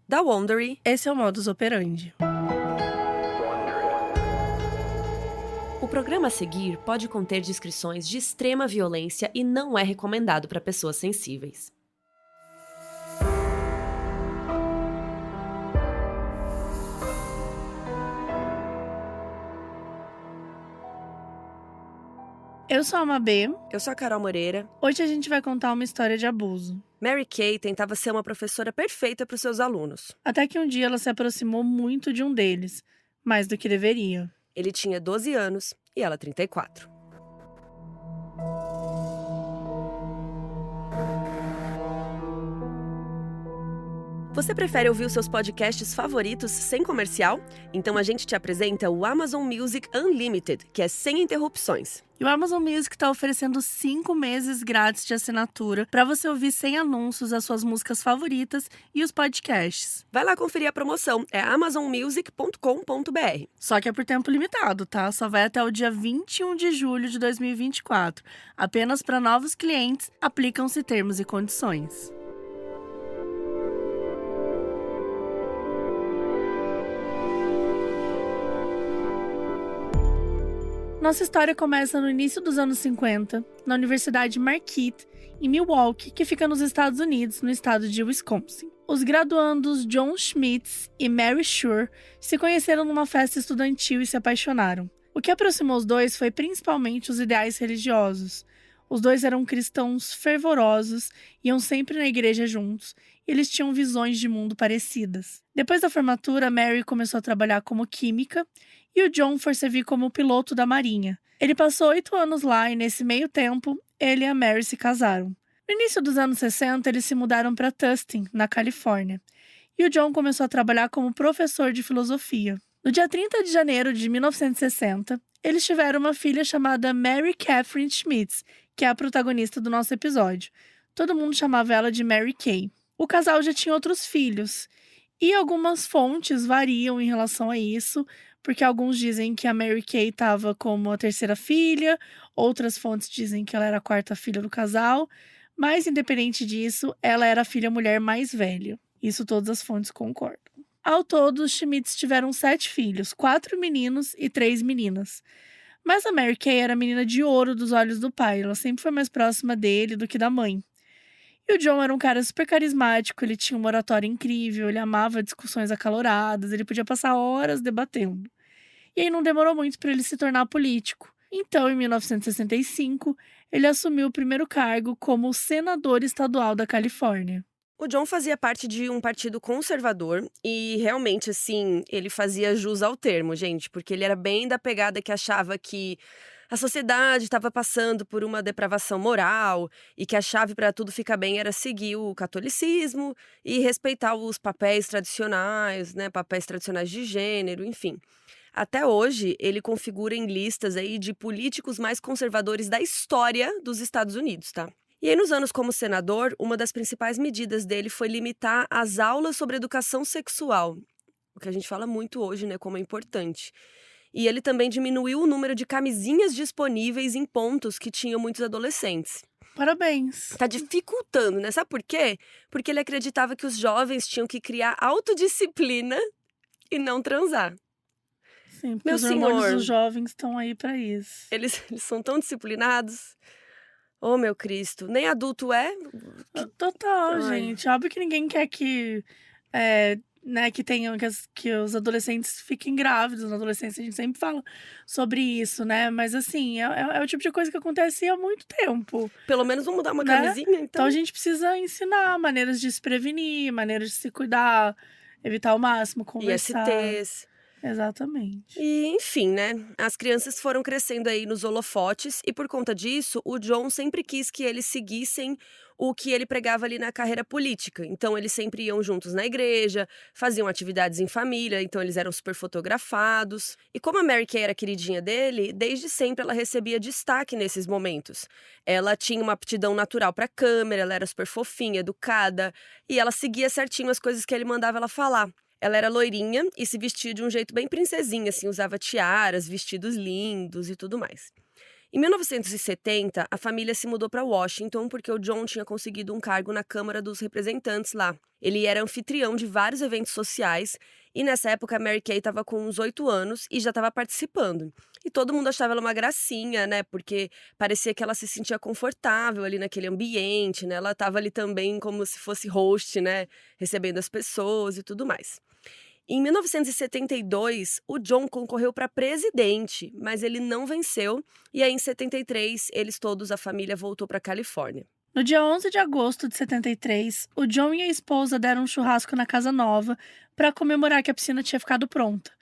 Da Wondery. Esse é o Modus Operandi. O programa a seguir pode conter descrições de extrema violência e não é recomendado para pessoas sensíveis. Eu sou a Mabê. Eu sou a Carol Moreira. Hoje a gente vai contar uma história de abuso. Mary Kay tentava ser uma professora perfeita para os seus alunos. Até que um dia ela se aproximou muito de um deles, mais do que deveria. Ele tinha 12 anos e ela 34. Você prefere ouvir os seus podcasts favoritos sem comercial? Então a gente te apresenta o Amazon Music Unlimited, que é sem interrupções. E o Amazon Music está oferecendo 5 meses grátis de assinatura para você ouvir sem anúncios as suas músicas favoritas e os podcasts. Vai lá conferir a promoção, é amazonmusic.com.br. Só que é por tempo limitado, tá? Só vai até o dia 21 de julho de 2024. Apenas para novos clientes, aplicam-se termos e condições. Nossa história começa no início dos anos 50, na Universidade Marquette, em Milwaukee, que fica nos Estados Unidos, no estado de Wisconsin. Os graduandos John Schmitz e Mary Schur se conheceram numa festa estudantil e se apaixonaram. O que aproximou os dois foi principalmente os ideais religiosos. Os dois eram cristãos fervorosos, iam sempre na igreja juntos, e eles tinham visões de mundo parecidas. Depois da formatura, Mary começou a trabalhar como química, e o John foi servir como piloto da Marinha. Ele passou 8 anos lá e, nesse meio tempo, ele e a Mary se casaram. No início dos anos 60, eles se mudaram para Tustin, na Califórnia. E o John começou a trabalhar como professor de filosofia. No dia 30 de janeiro de 1960, eles tiveram uma filha chamada Mary Catherine Schmitz, que é a protagonista do nosso episódio. Todo mundo chamava ela de Mary Kay. O casal já tinha outros filhos. E algumas fontes variam em relação a isso, porque alguns dizem que a Mary Kay estava como a terceira filha, outras fontes dizem que ela era a quarta filha do casal, mas independente disso, ela era a filha mulher mais velha. Isso todas as fontes concordam. Ao todo, os Schmitz tiveram 7 filhos, 4 meninos e 3 meninas. Mas a Mary Kay era a menina de ouro dos olhos do pai, ela sempre foi mais próxima dele do que da mãe. E o John era um cara super carismático, ele tinha uma oratória incrível, ele amava discussões acaloradas, ele podia passar horas debatendo. E aí não demorou muito para ele se tornar político. Então, em 1965, ele assumiu o primeiro cargo como senador estadual da Califórnia. O John fazia parte de um partido conservador e realmente, assim, ele fazia jus ao termo, gente, porque ele era bem da pegada que achava que a sociedade estava passando por uma depravação moral e que a chave para tudo ficar bem era seguir o catolicismo e respeitar os papéis tradicionais, né, papéis tradicionais de gênero, enfim. Até hoje, ele configura em listas aí de políticos mais conservadores da história dos Estados Unidos, tá? E aí, nos anos como senador, uma das principais medidas dele foi limitar as aulas sobre educação sexual, o que a gente fala muito hoje, né, como é importante. E ele também diminuiu o número de camisinhas disponíveis em pontos que tinham muitos adolescentes. Parabéns! Tá dificultando, né? Sabe por quê? Porque ele acreditava que os jovens tinham que criar autodisciplina e não transar. Sim, porque Meu os hormônios senhor, dos jovens estão aí para isso. eles são tão disciplinados. Oh, meu Cristo, nem adulto é? Total, Ai. gente. Óbvio que ninguém quer que, né, que os adolescentes fiquem grávidos. Na adolescência a gente sempre fala sobre isso, né? Mas assim, é o tipo de coisa que acontece há muito tempo. Pelo menos vamos dar uma Né? camisinha, Então então. a gente precisa ensinar maneiras de se prevenir, maneiras de se cuidar, evitar ao máximo, conversar. ISTs. Exatamente. E, enfim, né? As crianças foram crescendo aí nos holofotes e, por conta disso, o John sempre quis que eles seguissem o que ele pregava ali na carreira política. Então, eles sempre iam juntos na igreja, faziam atividades em família, então eles eram super fotografados. E como a Mary Kay era queridinha dele, desde sempre ela recebia destaque nesses momentos. Ela tinha uma aptidão natural para câmera, ela era super fofinha, educada, e ela seguia certinho as coisas que ele mandava ela falar. Ela era loirinha e se vestia de um jeito bem princesinha, assim, usava tiaras, vestidos lindos e tudo mais. Em 1970, a família se mudou para Washington porque o John tinha conseguido um cargo na Câmara dos Representantes lá. Ele era anfitrião de vários eventos sociais e nessa época a Mary Kay estava com uns 8 anos e já estava participando. E todo mundo achava ela uma gracinha, né? Porque parecia que ela se sentia confortável ali naquele ambiente, né? Ela estava ali também como se fosse host, né? Recebendo as pessoas e tudo mais. Em 1972, o John concorreu para presidente, mas ele não venceu, e aí em 73, eles todos, a família, voltou para Califórnia. No dia 11 de agosto de 73, o John e a esposa deram um churrasco na casa nova para comemorar que a piscina tinha ficado pronta.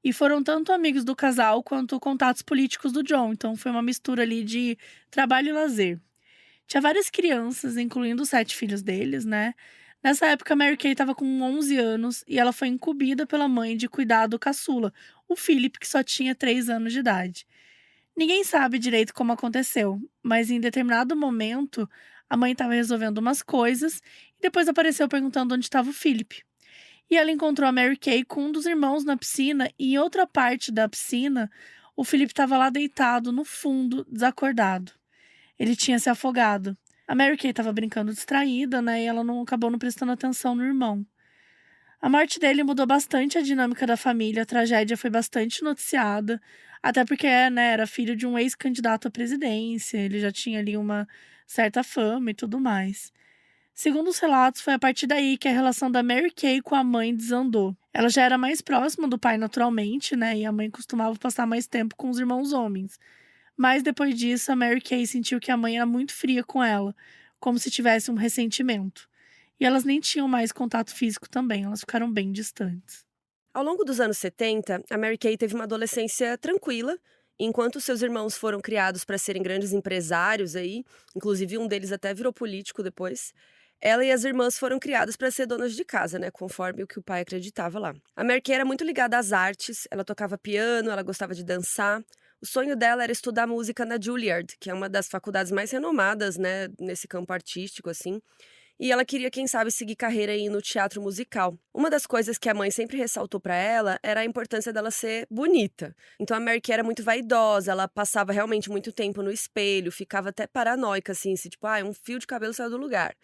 E foram tanto amigos do casal quanto contatos políticos do John, então foi uma mistura ali de trabalho e lazer. Tinha várias crianças, incluindo os 7 filhos deles, né? Nessa época, a Mary Kay estava com 11 anos e ela foi incumbida pela mãe de cuidar do caçula, o Philip, que só tinha 3 anos de idade. Ninguém sabe direito como aconteceu, mas em determinado momento, a mãe estava resolvendo umas coisas e depois apareceu perguntando onde estava o Philip. E ela encontrou a Mary Kay com um dos irmãos na piscina e em outra parte da piscina, o Philip estava lá deitado no fundo, desacordado. Ele tinha se afogado. A Mary Kay estava brincando distraída, né, e ela acabou não prestando atenção no irmão. A morte dele mudou bastante a dinâmica da família, a tragédia foi bastante noticiada, até porque, né, era filho de um ex-candidato à presidência, ele já tinha ali uma certa fama e tudo mais. Segundo os relatos, foi a partir daí que a relação da Mary Kay com a mãe desandou. Ela já era mais próxima do pai naturalmente, né, e a mãe costumava passar mais tempo com os irmãos homens. Mas depois disso, a Mary Kay sentiu que a mãe era muito fria com ela, como se tivesse um ressentimento. E elas nem tinham mais contato físico também, elas ficaram bem distantes. Ao longo dos anos 70, a Mary Kay teve uma adolescência tranquila, enquanto seus irmãos foram criados para serem grandes empresários aí, inclusive um deles até virou político depois. Ela e as irmãs foram criadas para ser donas de casa, né, conforme o que o pai acreditava lá. A Mary Kay era muito ligada às artes, ela tocava piano, ela gostava de dançar. O sonho dela era estudar música na Juilliard, que é uma das faculdades mais renomadas, né, nesse campo artístico, assim. E ela queria, quem sabe, seguir carreira aí no teatro musical. Uma das coisas que a mãe sempre ressaltou pra ela era a importância dela ser bonita. Então a Mary Kay era muito vaidosa, ela passava realmente muito tempo no espelho, ficava até paranoica, assim, se tipo, um fio de cabelo saiu do lugar.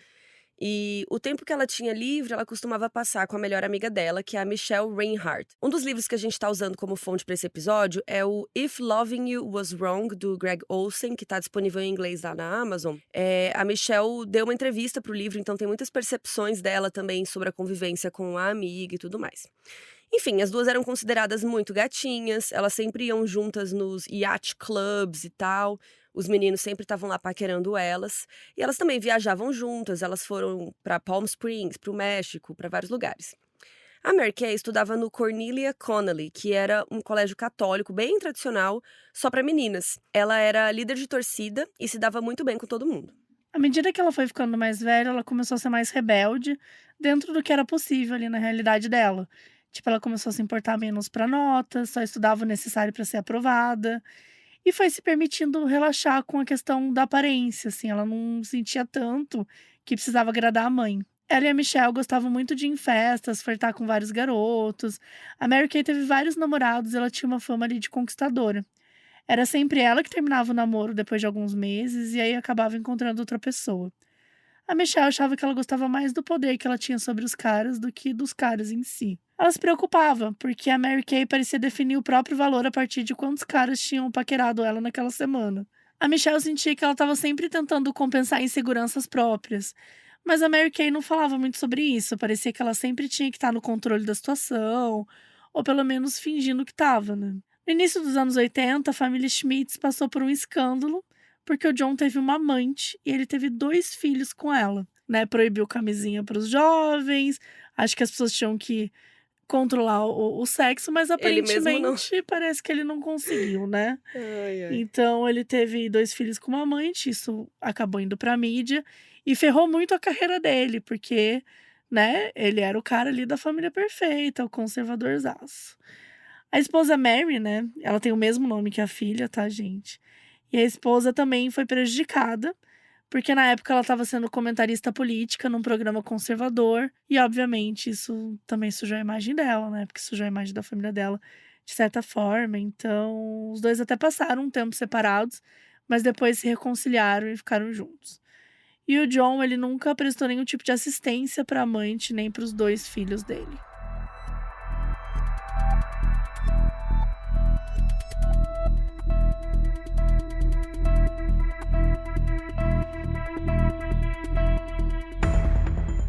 E o tempo que ela tinha livre, ela costumava passar com a melhor amiga dela, que é a Michelle Reinhardt. Um dos livros que a gente tá usando como fonte para esse episódio é o If Loving You Was Wrong, do Greg Olsen, que tá disponível em inglês lá na Amazon. A Michelle deu uma entrevista pro livro, então tem muitas percepções dela também sobre a convivência com a amiga e tudo mais. Enfim, as duas eram consideradas muito gatinhas, elas sempre iam juntas nos yacht clubs e tal. Os meninos sempre estavam lá paquerando elas. E elas também viajavam juntas, elas foram para Palm Springs, para o México, para vários lugares. A Mary Kay estudava no Cornelia Connelly, que era um colégio católico bem tradicional, só para meninas. Ela era líder de torcida e se dava muito bem com todo mundo. À medida que ela foi ficando mais velha, ela começou a ser mais rebelde, dentro do que era possível ali na realidade dela. Tipo, ela começou a se importar menos para notas, só estudava o necessário para ser aprovada. E foi se permitindo relaxar com a questão da aparência, assim, ela não sentia tanto que precisava agradar a mãe. Ela e a Michelle gostavam muito de ir em festas, flertar com vários garotos. A Mary Kay teve vários namorados, ela tinha uma fama ali de conquistadora. Era sempre ela que terminava o namoro depois de alguns meses e aí acabava encontrando outra pessoa. A Michelle achava que ela gostava mais do poder que ela tinha sobre os caras do que dos caras em si. Ela se preocupava, porque a Mary Kay parecia definir o próprio valor a partir de quantos caras tinham paquerado ela naquela semana. A Michelle sentia que ela estava sempre tentando compensar inseguranças próprias. Mas a Mary Kay não falava muito sobre isso, parecia que ela sempre tinha que estar no controle da situação, ou pelo menos fingindo que estava, né? No início dos anos 80, a família Schmitz passou por um escândalo, porque o John teve uma amante e ele teve 2 filhos com ela, né? Proibiu camisinha para os jovens, acho que as pessoas tinham que controlar o sexo, mas Ele mesmo não. aparentemente parece que ele não conseguiu, né. Ai, ai. Então ele teve 2 filhos com uma amante, isso acabou indo pra mídia e ferrou muito a carreira dele, porque, né, ele era o cara ali da família perfeita, o conservadorzaço. A esposa Mary, né, ela tem o mesmo nome que a filha, tá, gente. E a esposa também foi prejudicada, porque na época ela estava sendo comentarista política num programa conservador, e obviamente isso também sujou a imagem dela, né, porque sujou a imagem da família dela de certa forma. Então, os 2 até passaram um tempo separados, mas depois se reconciliaram e ficaram juntos. E o John, ele nunca prestou nenhum tipo de assistência para a amante nem para os 2 filhos dele.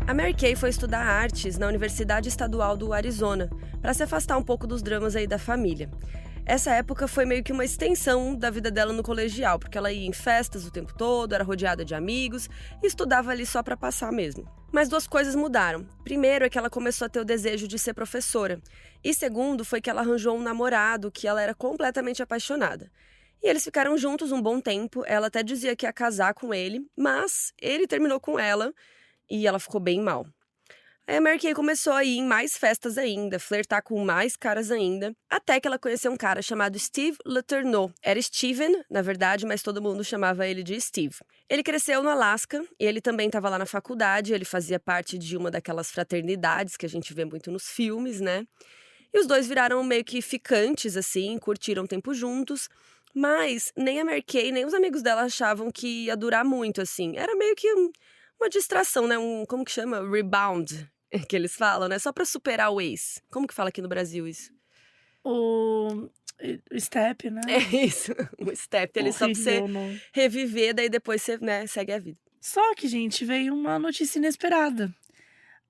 A Mary Kay foi estudar artes na Universidade Estadual do Arizona, para se afastar um pouco dos dramas aí da família. Essa época foi meio que uma extensão da vida dela no colegial, porque ela ia em festas o tempo todo, era rodeada de amigos e estudava ali só para passar mesmo. Mas 2 coisas mudaram. Primeiro é que ela começou a ter o desejo de ser professora. E segundo foi que ela arranjou um namorado que ela era completamente apaixonada. E eles ficaram juntos um bom tempo, ela até dizia que ia casar com ele, mas ele terminou com ela e ela ficou bem mal. Aí a Mary Kay começou a ir em mais festas ainda, flertar com mais caras ainda, até que ela conheceu um cara chamado Steve Letourneau. Era Steven, na verdade, mas todo mundo chamava ele de Steve. Ele cresceu no Alasca e ele também estava lá na faculdade, ele fazia parte de uma daquelas fraternidades que a gente vê muito nos filmes, né? E os 2 viraram meio que ficantes, assim, curtiram tempo juntos, mas nem a Mary Kay, nem os amigos dela achavam que ia durar muito, assim. Era meio que uma distração, né? Como que chama? Rebound, que eles falam, né? Só pra superar o ex. Como que fala aqui no Brasil isso? O step, né? É isso, um step. Ele só pra você Horrível, não. reviver, daí depois você, né, segue a vida. Só que, gente, veio uma notícia inesperada.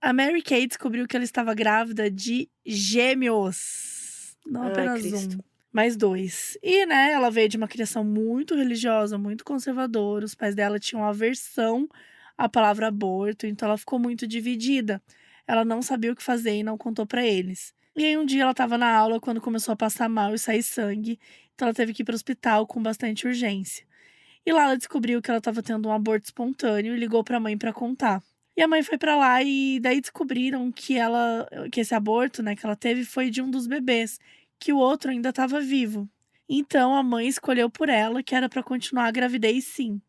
A Mary Kay descobriu que ela estava grávida de gêmeos. Não Ai, apenas Cristo. um, mas 2. E, né, ela veio de uma criação muito religiosa, muito conservadora. Os pais dela tinham aversão à palavra aborto, então ela ficou muito dividida. Ela não sabia o que fazer e não contou pra eles. E aí um dia ela estava na aula quando começou a passar mal e sair sangue, então ela teve que ir para o hospital com bastante urgência. E lá ela descobriu que ela estava tendo um aborto espontâneo e ligou para a mãe para contar. E a mãe foi para lá e daí descobriram que esse aborto, né, que ela teve foi de um dos bebês, que o outro ainda estava vivo. Então a mãe escolheu por ela que era para continuar a gravidez, sim.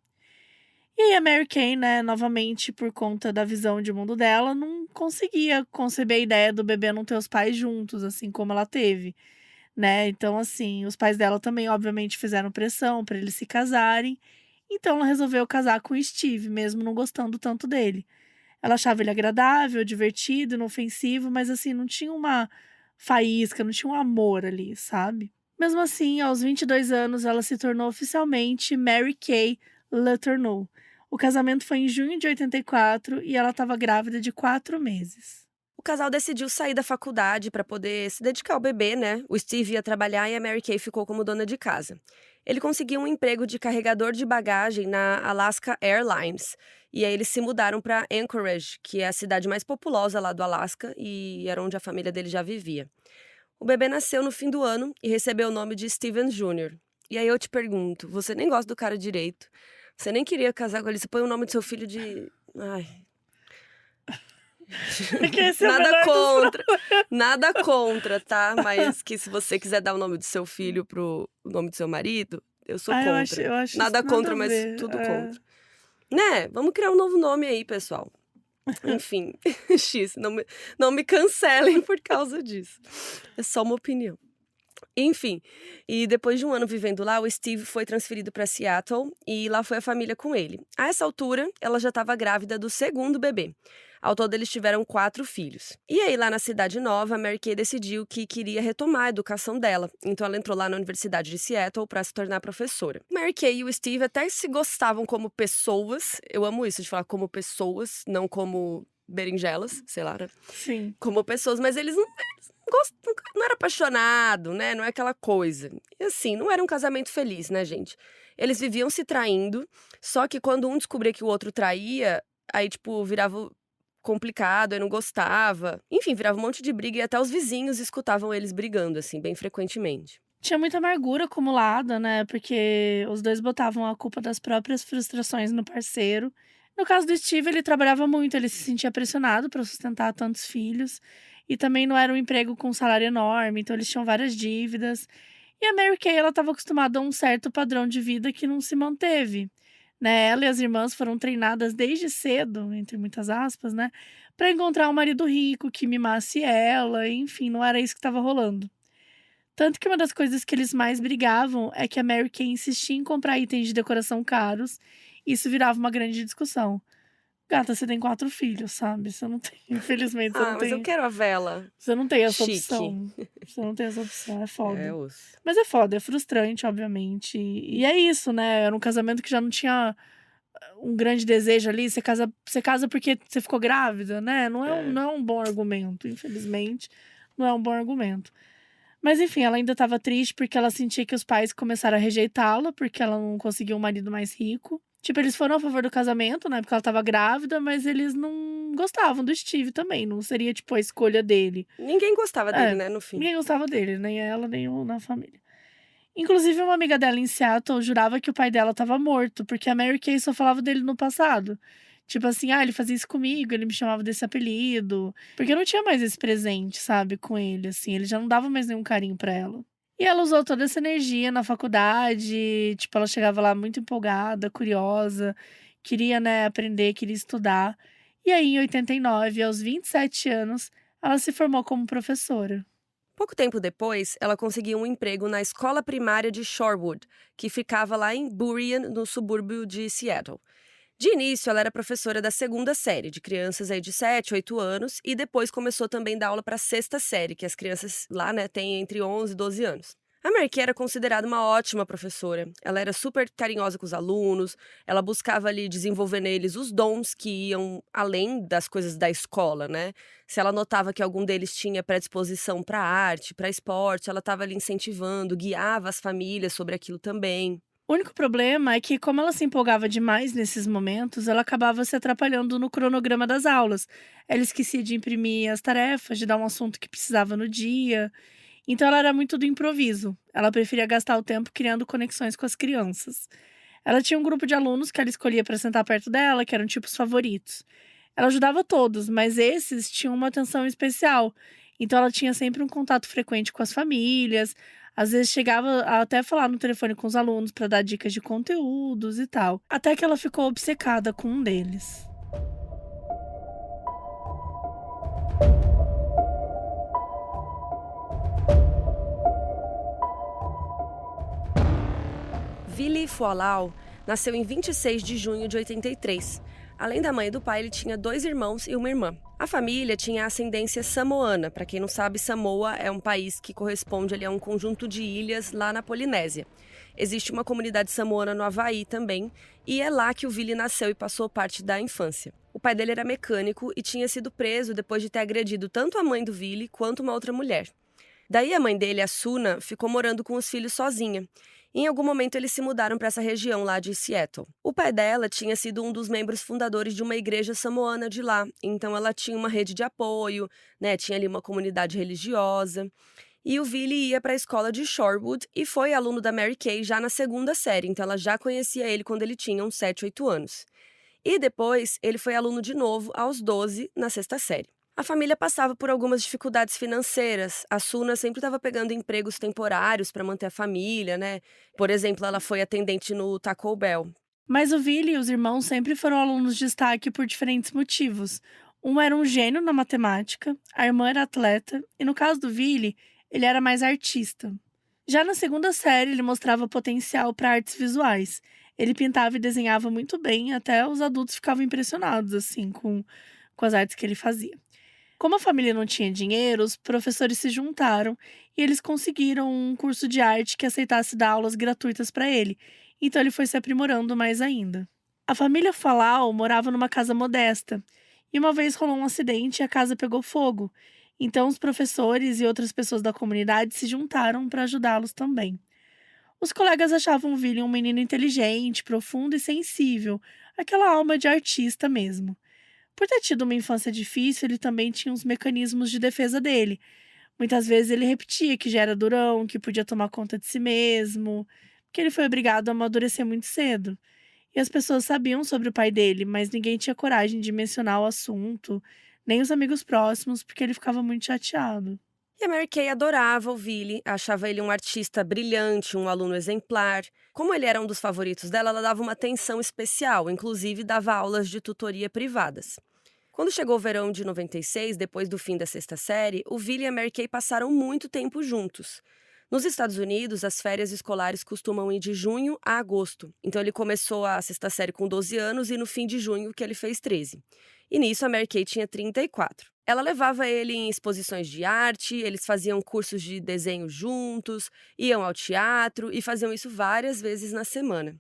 E aí a Mary Kay, né, novamente por conta da visão de mundo dela, não conseguia conceber a ideia do bebê não ter os pais juntos, assim como ela teve, né? Então, assim, os pais dela também, obviamente, fizeram pressão para eles se casarem. Então, ela resolveu casar com o Steve, mesmo não gostando tanto dele. Ela achava ele agradável, divertido, inofensivo, mas, assim, não tinha uma faísca, não tinha um amor ali, sabe? Mesmo assim, aos 22 anos, ela se tornou oficialmente Mary Kay Letourneau. O casamento foi em junho de 84 e ela estava grávida de 4 meses. O casal decidiu sair da faculdade para poder se dedicar ao bebê, né? O Steve ia trabalhar e a Mary Kay ficou como dona de casa. Ele conseguiu um emprego de carregador de bagagem na Alaska Airlines. E aí eles se mudaram para Anchorage, que é a cidade mais populosa lá do Alasca e era onde a família dele já vivia. O bebê nasceu no fim do ano e recebeu o nome de Steven Jr. E aí eu te pergunto, você nem gosta do cara direito, você nem queria casar com ele, você põe o nome do seu filho de... Ai... Porque esse é o Nada menor dos contra, nada contra, tá? Mas que se você quiser dar o nome do seu filho pro nome do seu marido, eu sou Ah, contra. eu acho Nada isso contra, a mas ver. tudo contra. Né? Vamos criar um novo nome aí, pessoal. Enfim, X, não me cancelem por causa disso. É só uma opinião. Enfim, e depois de um ano vivendo lá, o Steve foi transferido para Seattle e lá foi a família com ele. A essa altura, ela já estava grávida do segundo bebê. Ao todo, eles tiveram 4 filhos. E aí, lá na cidade nova, a Mary Kay decidiu que queria retomar a educação dela. Então, ela entrou lá na Universidade de Seattle para se tornar professora. Mary Kay e o Steve até se gostavam como pessoas. Eu amo isso de falar como pessoas, não como berinjelas, sei lá, né? Sim. Como pessoas, mas eles não era apaixonado, né? Não é aquela coisa. E assim, não era um casamento feliz, né, gente? Eles viviam se traindo, só que quando um descobria que o outro traía, aí, tipo, virava complicado, aí não gostava. Enfim, virava um monte de briga e até os vizinhos escutavam eles brigando, assim, bem frequentemente. Tinha muita amargura acumulada, né? Porque os 2 botavam a culpa das próprias frustrações no parceiro. No caso do Steve, ele trabalhava muito, ele se sentia pressionado para sustentar tantos filhos. E também não era um emprego com salário enorme, então eles tinham várias dívidas. E a Mary Kay, ela estava acostumada a um certo padrão de vida que não se manteve, né? Ela e as irmãs foram treinadas desde cedo, entre muitas aspas, né? Para encontrar um marido rico que mimasse ela, enfim, não era isso que estava rolando. Tanto que uma das coisas que eles mais brigavam é que a Mary Kay insistia em comprar itens de decoração caros, e isso virava uma grande discussão. Gata, você tem 4 filhos, sabe, você não tem infelizmente Ah, mas eu quero a vela você não tem essa chique. opção. Você não tem essa opção, é É, foda. osso. Mas é foda, é frustrante, obviamente, e é isso, né, era um casamento que já não tinha um grande desejo ali, você casa porque você ficou grávida, né, É. não é um bom argumento, infelizmente, não é um bom argumento. Mas enfim, ela ainda estava triste porque ela sentia que os pais começaram a rejeitá-la, porque ela não conseguiu um marido mais rico. Tipo, eles foram a favor do casamento, né, porque ela estava grávida, mas eles não gostavam do Steve também, não seria, tipo, a escolha dele. Ninguém gostava dele, É, né, no fim. ninguém gostava dele, nem ela, nem o na família. Inclusive, uma amiga dela em Seattle jurava que o pai dela estava morto, porque a Mary Kay só falava dele no passado. Tipo assim, ele fazia isso comigo, ele me chamava desse apelido. Porque não tinha mais esse presente, sabe, com ele, assim, ele já não dava mais nenhum carinho pra ela. E ela usou toda essa energia na faculdade, tipo, ela chegava lá muito empolgada, curiosa, queria, né, aprender, queria estudar. E aí, em 89, aos 27 anos, ela se formou como professora. Pouco tempo depois, ela conseguiu um emprego na escola primária de Shorewood, que ficava lá em Burien, no subúrbio de Seattle. De início, ela era professora da segunda série, de crianças aí de 7, 8 anos, e depois começou também a dar aula para a sexta série, que as crianças lá, né, têm entre 11 e 12 anos. A Mary Kay era considerada uma ótima professora. Ela era super carinhosa com os alunos, ela buscava ali desenvolver neles os dons que iam além das coisas da escola, né? Se ela notava que algum deles tinha predisposição para arte, para esporte, ela estava ali incentivando, guiava as famílias sobre aquilo também. O único problema é que, como ela se empolgava demais nesses momentos, ela acabava se atrapalhando no cronograma das aulas. Ela esquecia de imprimir as tarefas, de dar um assunto que precisava no dia. Então, ela era muito do improviso. Ela preferia gastar o tempo criando conexões com as crianças. Ela tinha um grupo de alunos que ela escolhia para sentar perto dela, que eram tipo os favoritos. Ela ajudava todos, mas esses tinham uma atenção especial. Então ela tinha sempre um contato frequente com as famílias, às vezes chegava a até falar no telefone com os alunos para dar dicas de conteúdos e tal. Até que ela ficou obcecada com um deles. Willy Foalau nasceu em 26 de junho de 83. Além da mãe e do pai, ele tinha 2 irmãos e uma irmã. A família tinha ascendência samoana. Para quem não sabe, Samoa é um país que corresponde ali a um conjunto de ilhas lá na Polinésia. Existe uma comunidade samoana no Havaí também, e é lá que o Willy nasceu e passou parte da infância. O pai dele era mecânico e tinha sido preso depois de ter agredido tanto a mãe do Willy quanto uma outra mulher. Daí a mãe dele, a Suna, ficou morando com os filhos sozinha. Em algum momento eles se mudaram para essa região lá de Seattle. O pai dela tinha sido um dos membros fundadores de uma igreja samoana de lá, então ela tinha uma rede de apoio, né? Tinha ali uma comunidade religiosa. E o Willy ia para a escola de Shorewood e foi aluno da Mary Kay já na segunda série, então ela já conhecia ele quando ele tinha uns 7, 8 anos. E depois ele foi aluno de novo aos 12 na sexta série. A família passava por algumas dificuldades financeiras. A Suna sempre estava pegando empregos temporários para manter a família, né? Por exemplo, ela foi atendente no Taco Bell. Mas o Vili e os irmãos sempre foram alunos de destaque por diferentes motivos. Um era um gênio na matemática, a irmã era atleta, e no caso do Vili, ele era mais artista. Já na segunda série, ele mostrava potencial para artes visuais. Ele pintava e desenhava muito bem, até os adultos ficavam impressionados assim com as artes que ele fazia. Como a família não tinha dinheiro, os professores se juntaram e eles conseguiram um curso de arte que aceitasse dar aulas gratuitas para ele. Então ele foi se aprimorando mais ainda. A família Falau morava numa casa modesta e uma vez rolou um acidente e a casa pegou fogo. Então os professores e outras pessoas da comunidade se juntaram para ajudá-los também. Os colegas achavam o William um menino inteligente, profundo e sensível, aquela alma de artista mesmo. Por ter tido uma infância difícil, ele também tinha uns mecanismos de defesa dele. Muitas vezes ele repetia que já era durão, que podia tomar conta de si mesmo, que ele foi obrigado a amadurecer muito cedo. E as pessoas sabiam sobre o pai dele, mas ninguém tinha coragem de mencionar o assunto, nem os amigos próximos, porque ele ficava muito chateado. E a Mary Kay adorava o Willy, achava ele um artista brilhante, um aluno exemplar. Como ele era um dos favoritos dela, ela dava uma atenção especial, inclusive dava aulas de tutoria privadas. Quando chegou o verão de 96, depois do fim da sexta série, o Willy e a Mary Kay passaram muito tempo juntos. Nos Estados Unidos, as férias escolares costumam ir de junho a agosto. Então ele começou a sexta série com 12 anos e no fim de junho que ele fez 13. E nisso a Mary Kay tinha 34. Ela levava ele em exposições de arte, eles faziam cursos de desenho juntos, iam ao teatro e faziam isso várias vezes na semana.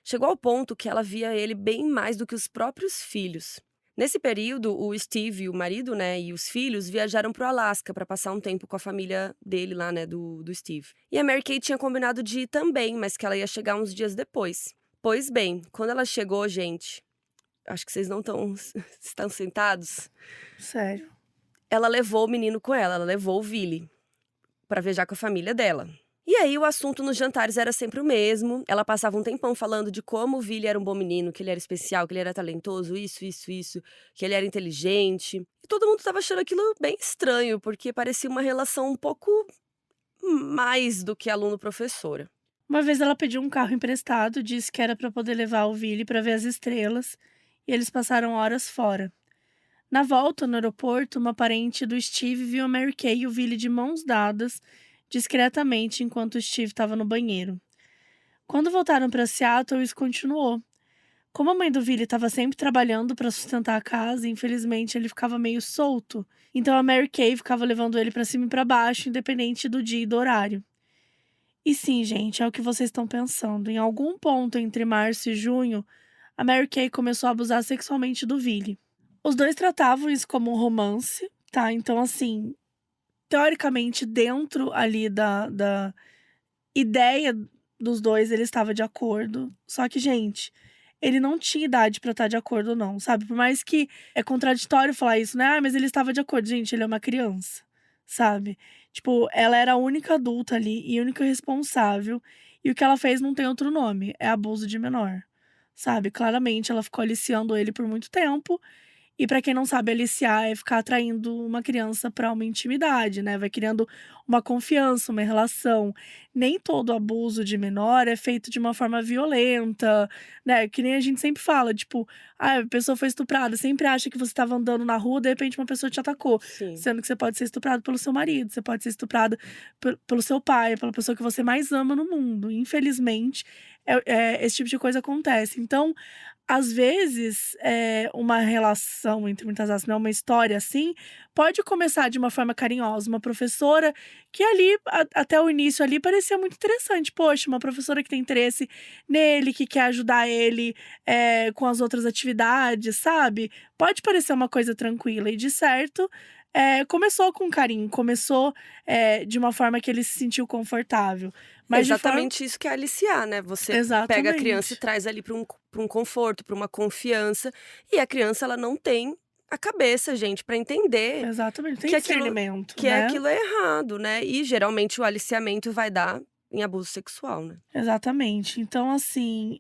Chegou ao ponto que ela via ele bem mais do que os próprios filhos. Nesse período, o Steve, o marido, né, e os filhos viajaram para o Alasca para passar um tempo com a família dele lá, né, do Steve. E a Mary Kay tinha combinado de ir também, mas que ela ia chegar uns dias depois. Pois bem, quando ela chegou, gente, acho que vocês não estão sentados. Sério. Ela levou o menino com ela levou o Billy para viajar com a família dela. E aí o assunto nos jantares era sempre o mesmo. Ela passava um tempão falando de como o Billy era um bom menino, que ele era especial, que ele era talentoso, isso, que ele era inteligente. E todo mundo estava achando aquilo bem estranho, porque parecia uma relação um pouco mais do que aluno-professora. Uma vez ela pediu um carro emprestado, disse que era para poder levar o Billy para ver as estrelas, e eles passaram horas fora. Na volta, no aeroporto, uma parente do Steve viu a Mary Kay e o Billy de mãos dadas, discretamente, enquanto o Steve estava no banheiro. Quando voltaram para Seattle, isso continuou. Como a mãe do Billy estava sempre trabalhando para sustentar a casa, infelizmente ele ficava meio solto, então a Mary Kay ficava levando ele para cima e para baixo, independente do dia e do horário. E sim, gente, é o que vocês estão pensando. Em algum ponto entre março e junho, a Mary Kay começou a abusar sexualmente do Billy. Os dois tratavam isso como um romance, tá? Então, assim, teoricamente, dentro ali da ideia dos dois, ele estava de acordo. Só que, gente, ele não tinha idade pra estar de acordo ou não, sabe? Por mais que é contraditório falar isso, né? Ah, mas ele estava de acordo. Gente, ele é uma criança, sabe? Tipo, ela era a única adulta ali e a única responsável. E o que ela fez não tem outro nome, é abuso de menor, sabe? Claramente, ela ficou aliciando ele por muito tempo. E pra quem não sabe, aliciar é ficar atraindo uma criança pra uma intimidade, né, vai criando uma confiança, uma relação. Nem todo abuso de menor é feito de uma forma violenta, né, que nem a gente sempre fala, tipo: "Ah, a pessoa foi estuprada", sempre acha que você estava andando na rua, de repente uma pessoa te atacou, Sim. sendo que você pode ser estuprado pelo seu marido, você pode ser estuprado pelo seu pai, pela pessoa que você mais ama no mundo. Infelizmente, esse tipo de coisa acontece. Então, às vezes, uma relação, entre muitas aspas, né, uma história assim, pode começar de uma forma carinhosa. Uma professora que ali, até o início ali, parecia muito interessante. Poxa, uma professora que tem interesse nele, que quer ajudar ele, com as outras atividades, sabe? Pode parecer uma coisa tranquila e, de certo, começou com carinho, começou, de uma forma que ele se sentiu confortável. Mas de forma Exatamente isso que é aliciar, né, você pega a criança e Exatamente. traz ali para um conforto, para uma confiança, e a criança ela não tem a cabeça, gente, para entender Exatamente, tem que aquilo discernimento, que é né. aquilo é errado, né, e geralmente o aliciamento vai dar em abuso sexual, né. Exatamente. Então, assim,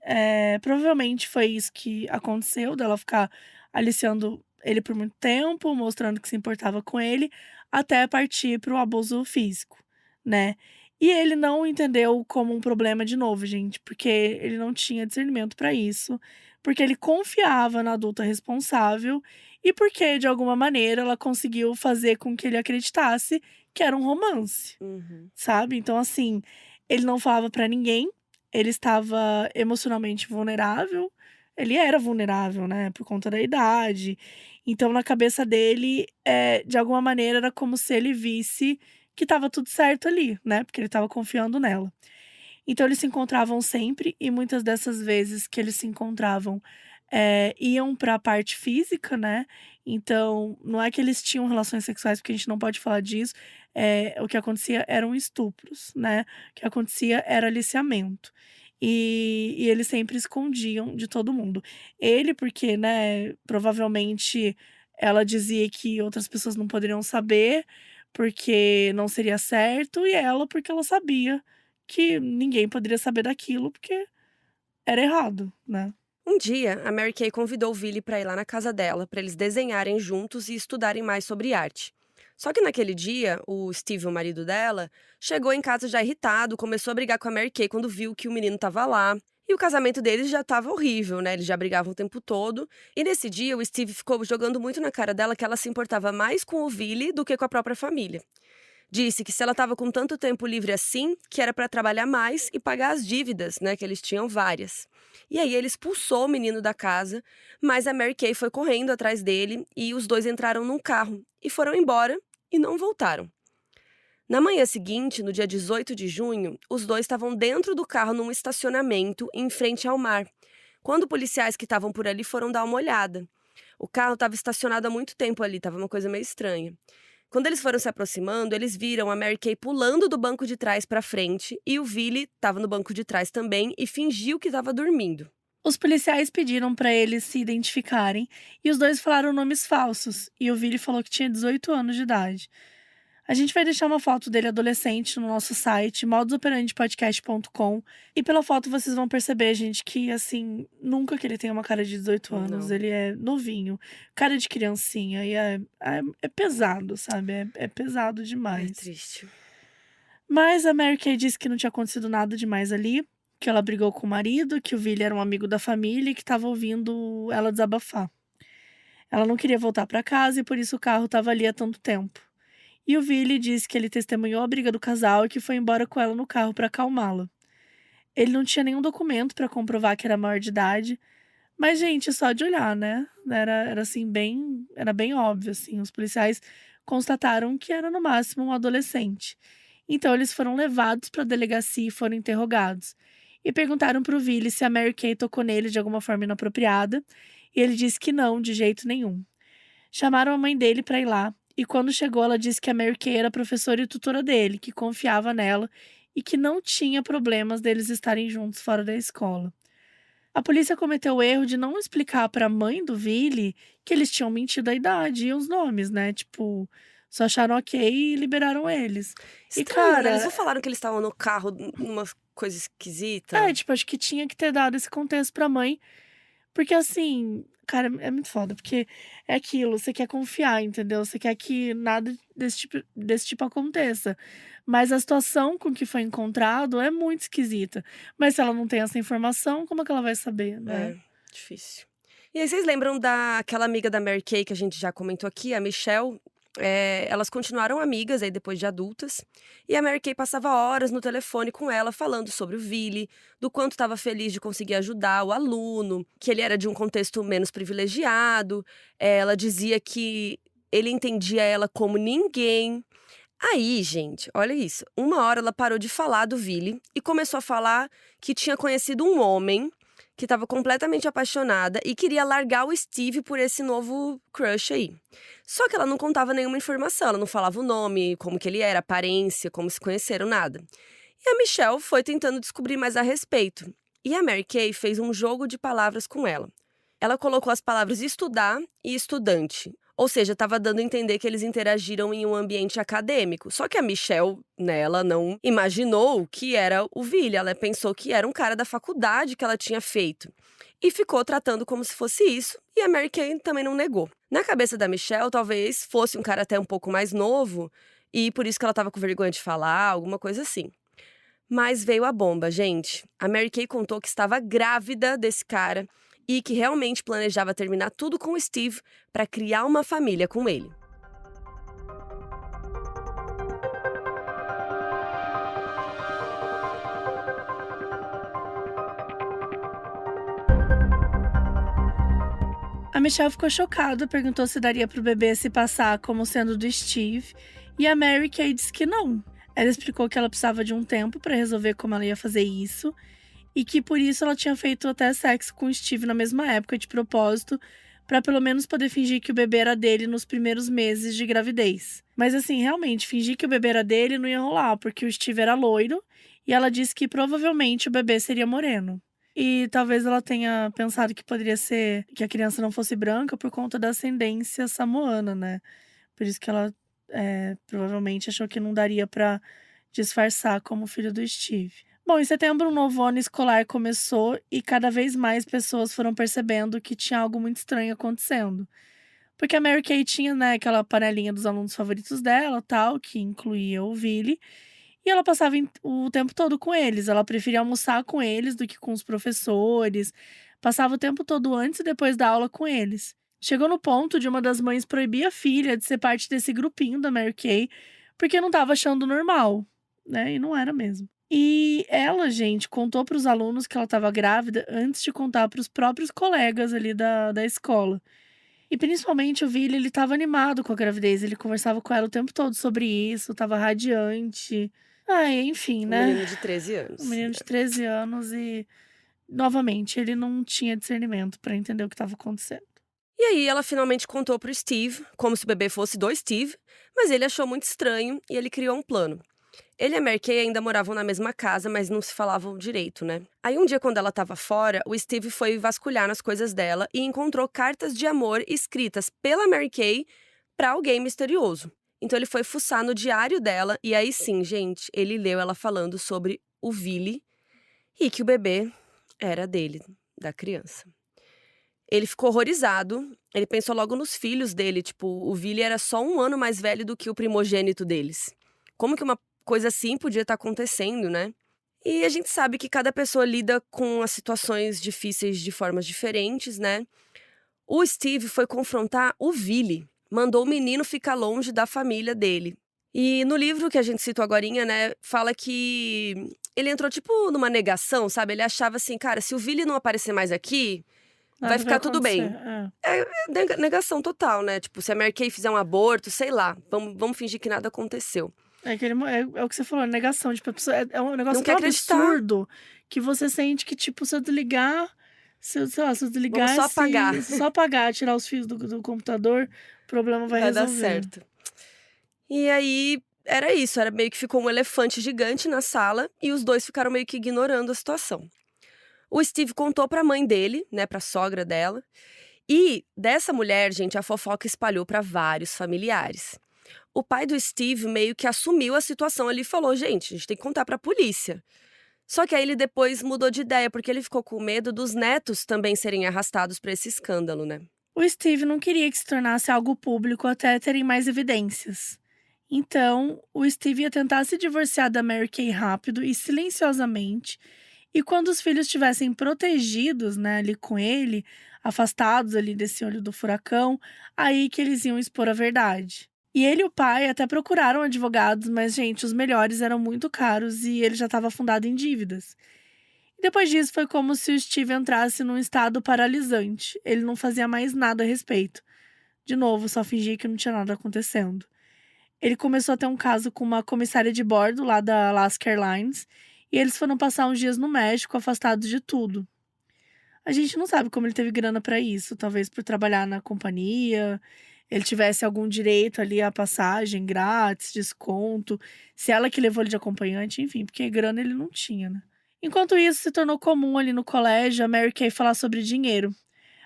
provavelmente foi isso que aconteceu, dela ficar aliciando ele por muito tempo, mostrando que se importava com ele, até partir para o abuso físico, né. E ele não entendeu como um problema de novo, gente, porque ele não tinha discernimento para isso, porque ele confiava na adulta responsável e porque, de alguma maneira, ela conseguiu fazer com que ele acreditasse que era um romance. Uhum. Sabe, então assim, ele não falava pra ninguém, ele estava emocionalmente vulnerável, ele era vulnerável, né, por conta da idade, então na cabeça dele, de alguma maneira era como se ele visse que estava tudo certo ali, né, porque ele estava confiando nela. Então eles se encontravam sempre e muitas dessas vezes que eles se encontravam, iam para a parte física, né, então não é que eles tinham relações sexuais, porque a gente não pode falar disso, o que acontecia eram estupros, né, o que acontecia era aliciamento. E eles sempre escondiam de todo mundo. Ele porque, né, provavelmente ela dizia que outras pessoas não poderiam saber, porque não seria certo, e ela porque ela sabia que ninguém poderia saber daquilo, porque era errado, né. Um dia, a Mary Kay convidou o Billy para ir lá na casa dela, para eles desenharem juntos e estudarem mais sobre arte. Só que naquele dia, o Steve, o marido dela, chegou em casa já irritado, começou a brigar com a Mary Kay quando viu que o menino estava lá. E o casamento deles já estava horrível, né? Eles já brigavam o tempo todo. E nesse dia, o Steve ficou jogando muito na cara dela que ela se importava mais com o Billy do que com a própria família. Disse que se ela estava com tanto tempo livre assim, que era para trabalhar mais e pagar as dívidas, né, que eles tinham várias. E aí ele expulsou o menino da casa, mas a Mary Kay foi correndo atrás dele e os dois entraram num carro e foram embora e não voltaram. Na manhã seguinte, no dia 18 de junho, os dois estavam dentro do carro num estacionamento em frente ao mar, quando policiais que estavam por ali foram dar uma olhada. O carro estava estacionado há muito tempo ali, estava uma coisa meio estranha. Quando eles foram se aproximando, eles viram a Mary Kay pulando do banco de trás para frente e o Billy estava no banco de trás também e fingiu que estava dormindo. Os policiais pediram para eles se identificarem e os dois falaram nomes falsos, e o Billy falou que tinha 18 anos de idade. A gente vai deixar uma foto dele adolescente no nosso site, modusoperandipodcast.com. E pela foto vocês vão perceber, gente, que, assim, nunca que ele tenha uma cara de 18 anos. Não. Ele é novinho, cara de criancinha. E é pesado, sabe? É pesado É demais. triste. Mas a Mary Kay disse que não tinha acontecido nada demais ali, que ela brigou com o marido, que o Billy era um amigo da família e que estava ouvindo ela desabafar. Ela não queria voltar para casa e por isso o carro estava ali há tanto tempo. E o Billy disse que ele testemunhou a briga do casal e que foi embora com ela no carro para acalmá-la. Ele não tinha nenhum documento para comprovar que era maior de idade, mas, gente, só de olhar, né? Era assim, era bem óbvio, assim. Os policiais constataram que era no máximo um adolescente. Então, eles foram levados para a delegacia e foram interrogados. E perguntaram para o Billy se a Mary Kay tocou nele de alguma forma inapropriada, e ele disse que não, de jeito nenhum. Chamaram a mãe dele para ir lá. E quando chegou, ela disse que a Mary Kay era professora e tutora dele, que confiava nela e que não tinha problemas deles estarem juntos fora da escola. A polícia cometeu o erro de não explicar para a mãe do Billy que eles tinham mentido a idade e os nomes, né? Tipo, só acharam ok e liberaram eles. E, Estranho, né? Eles cara, não falaram que eles estavam no carro numa coisa esquisita. tipo, acho que tinha que ter dado esse contexto pra mãe. Porque assim, cara, é muito foda, porque é aquilo, você quer confiar, entendeu? Você quer que nada desse tipo aconteça. Mas a situação com que foi encontrado é muito esquisita. Mas se ela não tem essa informação, como é que ela vai saber, né? É, difícil. E aí, vocês lembram daquela amiga da Mary Kay que a gente já comentou aqui, a Michelle? Elas continuaram amigas aí depois de adultas. E a Mary Kay passava horas no telefone com ela, falando sobre o Billy, do quanto estava feliz de conseguir ajudar o aluno, que ele era de um contexto menos privilegiado. Ela dizia que ele entendia ela como ninguém. Aí, gente, olha isso. Uma hora ela parou de falar do Billy e começou a falar que tinha conhecido um homem que estava completamente apaixonada e queria largar o Steve por esse novo crush aí. Só que ela não contava nenhuma informação, ela não falava o nome, como que ele era, aparência, como se conheceram, nada. E a Michelle foi tentando descobrir mais a respeito. E a Mary Kay fez um jogo de palavras com ela. Ela colocou as palavras estudar e estudante. Ou seja, estava dando a entender que eles interagiram em um ambiente acadêmico. Só que a Michelle, né, ela não imaginou que era o Billy. Ela pensou que era um cara da faculdade que ela tinha feito. E ficou tratando como se fosse isso. E a Mary Kay também não negou. Na cabeça da Michelle, talvez fosse um cara até um pouco mais novo. E por isso que ela estava com vergonha de falar, alguma coisa assim. Mas veio a bomba, gente. A Mary Kay contou que estava grávida desse cara e que realmente planejava terminar tudo com o Steve para criar uma família com ele. A Michelle ficou chocada, perguntou se daria pro bebê se passar como sendo do Steve, e a Mary Kay disse que não. Ela explicou que ela precisava de um tempo para resolver como ela ia fazer isso, e que por isso ela tinha feito até sexo com o Steve na mesma época, de propósito, para pelo menos poder fingir que o bebê era dele nos primeiros meses de gravidez. Mas assim, realmente, fingir que o bebê era dele não ia rolar, porque o Steve era loiro, e ela disse que provavelmente o bebê seria moreno. E talvez ela tenha pensado que poderia ser que a criança não fosse branca por conta da ascendência samoana, né? Por isso que ela provavelmente achou que não daria pra disfarçar como filho do Steve. Bom, em setembro, um novo ano escolar começou e cada vez mais pessoas foram percebendo que tinha algo muito estranho acontecendo. Porque a Mary Kay tinha, né, aquela panelinha dos alunos favoritos dela, tal, que incluía o Billy, e ela passava o tempo todo com eles. Ela preferia almoçar com eles do que com os professores. Passava o tempo todo antes e depois da aula com eles. Chegou no ponto de uma das mães proibir a filha de ser parte desse grupinho da Mary Kay, porque não estava achando normal, né? E não era mesmo. E ela, gente, contou para os alunos que ela estava grávida antes de contar para os próprios colegas ali da escola. E principalmente o Vili, ele estava animado com a gravidez, ele conversava com ela o tempo todo sobre isso, estava radiante. Ai, enfim, Um né? menino de 13 Um anos. menino de 13 anos e, novamente, ele não tinha discernimento para entender o que estava acontecendo. E aí ela finalmente contou pro Steve, como se o bebê fosse do Steve, mas ele achou muito estranho e ele criou um plano. Ele e a Mary Kay ainda moravam na mesma casa, mas não se falavam direito, né? Aí um dia, quando ela estava fora, o Steve foi vasculhar nas coisas dela e encontrou cartas de amor escritas pela Mary Kay para alguém misterioso. Então ele foi fuçar no diário dela e aí sim, gente, ele leu ela falando sobre o Vili e que o bebê era dele, da criança. Ele ficou horrorizado, ele pensou logo nos filhos dele, tipo, o Vili era só 1 ano mais velho do que o primogênito deles. Como que uma coisa assim podia estar acontecendo, né? E a gente sabe que cada pessoa lida com as situações difíceis de formas diferentes, né? O Steve foi confrontar o Vili, mandou o menino ficar longe da família dele. E no livro que a gente citou agorinha, né, fala que ele entrou tipo numa negação, sabe? Ele achava assim, cara, se o Vili não aparecer mais aqui, vai Nada vai ficar tudo acontecer. bem. É negação total, né? Tipo, se a Mary Kay fizer um aborto, sei lá, vamos fingir que nada aconteceu. É o que você falou, negação. Tipo, a pessoa, é um negócio Não quer tão acreditar. absurdo que você sente que, tipo, se eu desligar. Sei lá, se eu Vamos desligar só apagar. se só apagar, tirar os fios do computador, o problema vai Vai dar resolver. certo. E aí, era isso. Era meio que ficou um elefante gigante na sala e os dois ficaram meio que ignorando a situação. O Steve contou pra mãe dele, né, pra sogra dela. E dessa mulher, gente, a fofoca espalhou pra vários familiares. O pai do Steve meio que assumiu a situação ali e falou: gente, a gente tem que contar pra polícia. Só que aí ele depois mudou de ideia, porque ele ficou com medo dos netos também serem arrastados pra esse escândalo, né? O Steve não queria que se tornasse algo público até terem mais evidências. Então, o Steve ia tentar se divorciar da Mary Kay rápido e silenciosamente. E quando os filhos estivessem protegidos, né, ali com ele, afastados ali desse olho do furacão, aí que eles iam expor a verdade. E ele e o pai até procuraram advogados, mas, gente, os melhores eram muito caros e ele já estava afundado em dívidas. E depois disso foi como se o Steve entrasse num estado paralisante. Ele não fazia mais nada a respeito. De novo, só fingia que não tinha nada acontecendo. Ele começou a ter um caso com uma comissária de bordo lá da Alaska Airlines e eles foram passar uns dias no México, afastados de tudo. A gente não sabe como ele teve grana pra isso, talvez por trabalhar na companhia, ele tivesse algum direito ali à passagem grátis, desconto, se ela que levou ele de acompanhante, enfim, porque grana ele não tinha, né? Enquanto isso, se tornou comum ali no colégio a Mary Kay falar sobre dinheiro.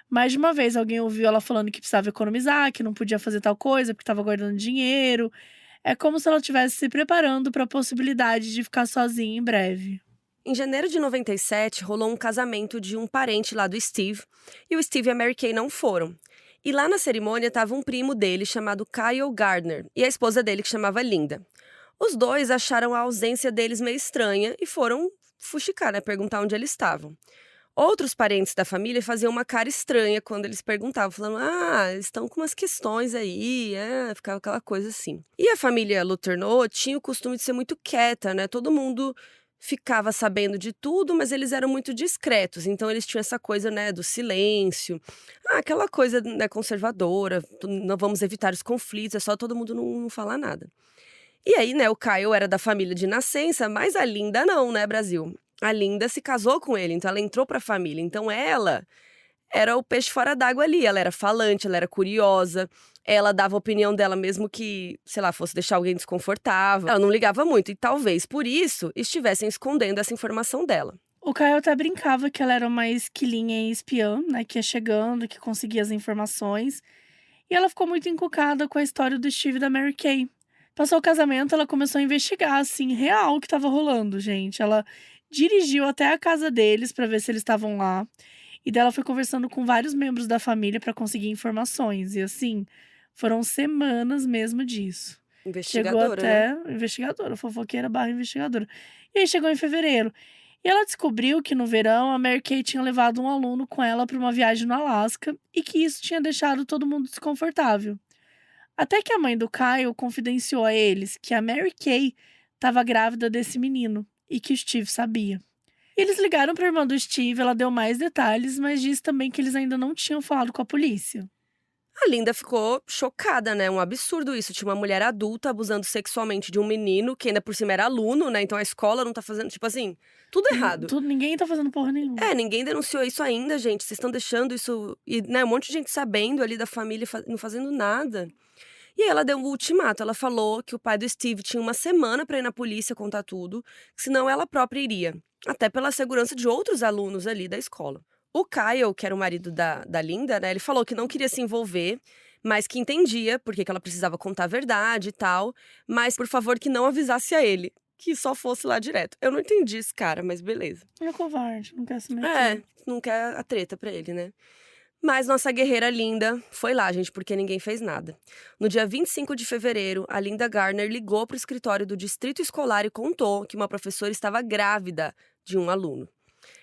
Mais de uma vez alguém ouviu ela falando que precisava economizar, que não podia fazer tal coisa porque estava guardando dinheiro. É como se ela estivesse se preparando para a possibilidade de ficar sozinha em breve. Em janeiro de 97, rolou um casamento de um parente lá do Steve, e o Steve e a Mary Kay não foram. E lá na cerimônia estava um primo dele chamado Kyle Gardner e a esposa dele que chamava Linda. Os dois acharam a ausência deles meio estranha e foram fuxicar, né, perguntar onde eles estavam. Outros parentes da família faziam uma cara estranha quando eles perguntavam, falando: ah, eles estão com umas questões aí, ficava aquela coisa assim. E a família Letourneau tinha o costume de ser muito quieta, né? Todo mundo ficava sabendo de tudo, mas eles eram muito discretos, então eles tinham essa coisa, né, do silêncio, aquela coisa, né, conservadora, não vamos evitar os conflitos, é só todo mundo não falar nada. E aí, né, o Kyle era da família de nascença, mas a Linda não, né, Brasil? A Linda se casou com ele, então ela entrou pra família. Então ela era o peixe fora d'água ali. Ela era falante, ela era curiosa, ela dava a opinião dela mesmo que, sei lá, fosse deixar alguém desconfortável. Ela não ligava muito e talvez por isso estivessem escondendo essa informação dela. O Caio até brincava que ela era uma esquilinha e espiã, né, que ia chegando, que conseguia as informações. E ela ficou muito encucada com a história do Steve e da Mary Kay. Passou o casamento, ela começou a investigar, assim, real o que estava rolando, gente. Ela dirigiu até a casa deles para ver se eles estavam lá. E dela foi conversando com vários membros da família para conseguir informações. E assim, foram semanas mesmo disso. Chegou Investigadora, até né? investigadora, fofoqueira barra investigadora. E aí chegou em fevereiro. E ela descobriu que no verão a Mary Kay tinha levado um aluno com ela para uma viagem no Alasca e que isso tinha deixado todo mundo desconfortável. Até que a mãe do Kyle confidenciou a eles que a Mary Kay estava grávida desse menino e que o Steve sabia. Eles ligaram para a irmã do Steve, ela deu mais detalhes, mas disse também que eles ainda não tinham falado com a polícia. A Linda ficou chocada, né, um absurdo isso, tinha uma mulher adulta abusando sexualmente de um menino, que ainda por cima era aluno, né, então a escola não tá fazendo, tipo assim, tudo errado. Ninguém tá fazendo porra nenhuma. Ninguém denunciou isso ainda, gente, vocês estão deixando isso e, né, um monte de gente sabendo ali da família não fazendo nada. E aí ela deu um ultimato, ela falou que o pai do Steve tinha uma semana pra ir na polícia contar tudo, senão ela própria iria, até pela segurança de outros alunos ali da escola. O Kyle, que era o marido da Linda, né, ele falou que não queria se envolver, mas que entendia porque que ela precisava contar a verdade e tal, mas por favor que não avisasse a ele, que só fosse lá direto. Eu não entendi esse cara, mas beleza. Ele é covarde, não quer se É, meter. não quer a treta pra ele, né. Mas nossa guerreira Linda foi lá, gente, porque ninguém fez nada. No dia 25 de fevereiro, a Linda Garner ligou para o escritório do distrito escolar e contou que uma professora estava grávida de um aluno.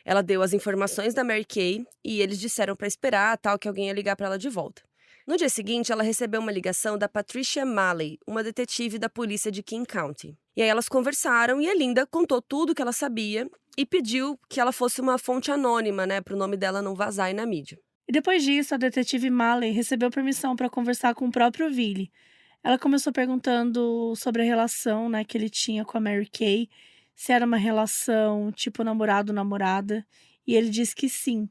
Ela deu as informações da Mary Kay e eles disseram para esperar, tal, que alguém ia ligar para ela de volta. No dia seguinte, ela recebeu uma ligação da Patricia Malley, uma detetive da polícia de King County. E aí elas conversaram e a Linda contou tudo que ela sabia e pediu que ela fosse uma fonte anônima, né, para o nome dela não vazar aí na mídia. E depois disso, a detetive Malley recebeu permissão para conversar com o próprio Billy. Ela começou perguntando sobre a relação, né, que ele tinha com a Mary Kay, se era uma relação tipo namorado-namorada, e ele disse que sim.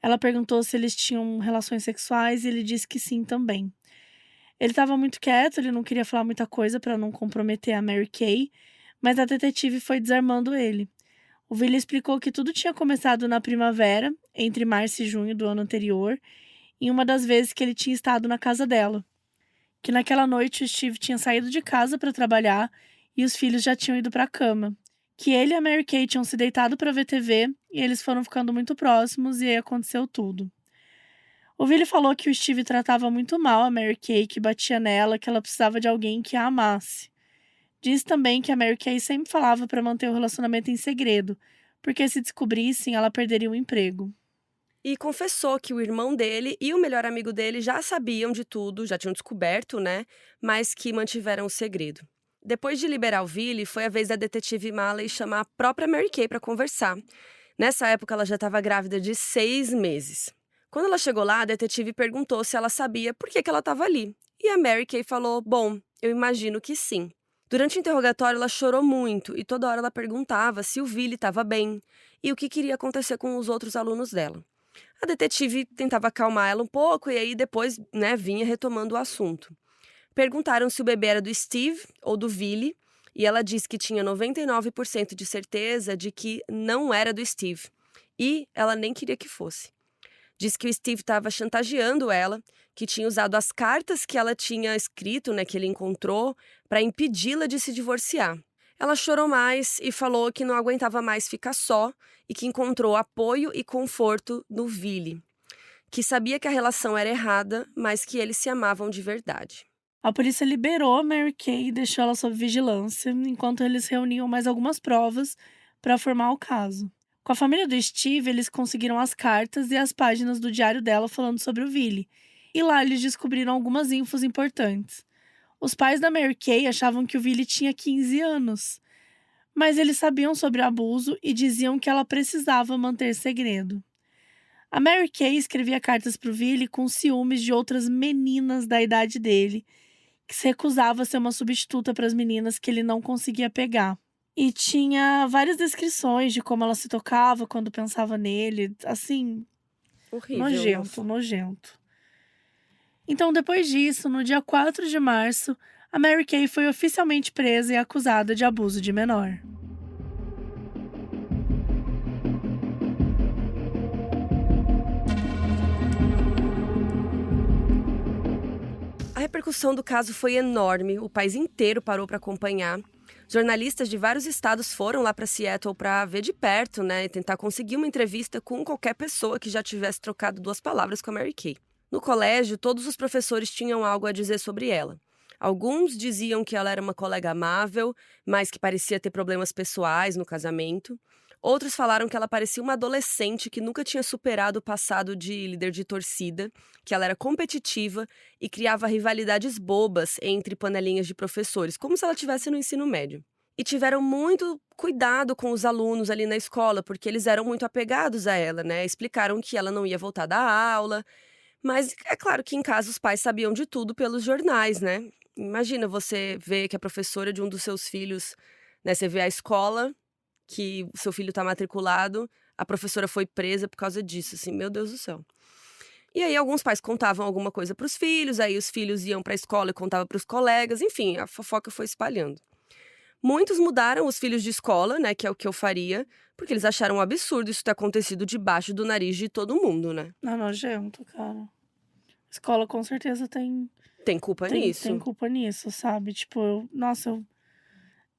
Ela perguntou se eles tinham relações sexuais e ele disse que sim também. Ele estava muito quieto, ele não queria falar muita coisa para não comprometer a Mary Kay, mas a detetive foi desarmando ele. O Billy explicou que tudo tinha começado na primavera, entre março e junho do ano anterior, em uma das vezes que ele tinha estado na casa dela. Que naquela noite o Steve tinha saído de casa para trabalhar e os filhos já tinham ido para a cama. Que ele e a Mary Kay tinham se deitado para ver TV e eles foram ficando muito próximos e aí aconteceu tudo. O Billy falou que o Steve tratava muito mal a Mary Kay, que batia nela, que ela precisava de alguém que a amasse. Diz também que a Mary Kay sempre falava para manter o relacionamento em segredo, porque se descobrissem, ela perderia o emprego. E confessou que o irmão dele e o melhor amigo dele já sabiam de tudo, já tinham descoberto, né? Mas que mantiveram o segredo. Depois de liberar o Billy, foi a vez da detetive Malley chamar a própria Mary Kay para conversar. Nessa época, ela já estava grávida de 6 meses. Quando ela chegou lá, a detetive perguntou se ela sabia por que ela estava ali. E a Mary Kay falou: bom, eu imagino que sim. Durante o interrogatório, ela chorou muito e toda hora ela perguntava se o Billy estava bem e o que queria acontecer com os outros alunos dela. A detetive tentava acalmar ela um pouco e aí depois, né, vinha retomando o assunto. Perguntaram se o bebê era do Steve ou do Billy e ela disse que tinha 99% de certeza de que não era do Steve. E ela nem queria que fosse. Diz que o Steve estava chantageando ela, que tinha usado as cartas que ela tinha escrito, né, que ele encontrou, para impedi-la de se divorciar. Ela chorou mais e falou que não aguentava mais ficar só e que encontrou apoio e conforto no Billy, que sabia que a relação era errada, mas que eles se amavam de verdade. A polícia liberou a Mary Kay e deixou ela sob vigilância, enquanto eles reuniam mais algumas provas para formar o caso. Com a família do Steve, eles conseguiram as cartas e as páginas do diário dela falando sobre o Billy, e lá eles descobriram algumas infos importantes. Os pais da Mary Kay achavam que o Billy tinha 15 anos, mas eles sabiam sobre o abuso e diziam que ela precisava manter segredo. A Mary Kay escrevia cartas para o Billy com ciúmes de outras meninas da idade dele, que se recusava a ser uma substituta para as meninas que ele não conseguia pegar. E tinha várias descrições de como ela se tocava quando pensava nele, assim, Horrível. nojento, Nossa. nojento. Então, depois disso, no dia 4 de março, a Mary Kay foi oficialmente presa e acusada de abuso de menor. A repercussão do caso foi enorme, o país inteiro parou para acompanhar. Jornalistas de vários estados foram lá para Seattle para ver de perto, né, e tentar conseguir uma entrevista com qualquer pessoa que já tivesse trocado 2 palavras com a Mary Kay. No colégio, todos os professores tinham algo a dizer sobre ela. Alguns diziam que ela era uma colega amável, mas que parecia ter problemas pessoais no casamento. Outros falaram que ela parecia uma adolescente que nunca tinha superado o passado de líder de torcida, que ela era competitiva e criava rivalidades bobas entre panelinhas de professores, como se ela estivesse no ensino médio. E tiveram muito cuidado com os alunos ali na escola, porque eles eram muito apegados a ela, né? Explicaram que ela não ia voltar da aula, mas é claro que em casa os pais sabiam de tudo pelos jornais, né? Imagina você ver que a professora de um dos seus filhos, né? Você vê a escola que o seu filho está matriculado, a professora foi presa por causa disso, assim, meu Deus do céu. E aí alguns pais contavam alguma coisa para os filhos, aí os filhos iam para a escola e contavam para os colegas, enfim, a fofoca foi espalhando. Muitos mudaram os filhos de escola, né, que é o que eu faria, porque eles acharam um absurdo isso ter acontecido debaixo do nariz de todo mundo, né? Não, nojento, cara. A escola com certeza Tem culpa tem nisso. culpa nisso, sabe? Tipo,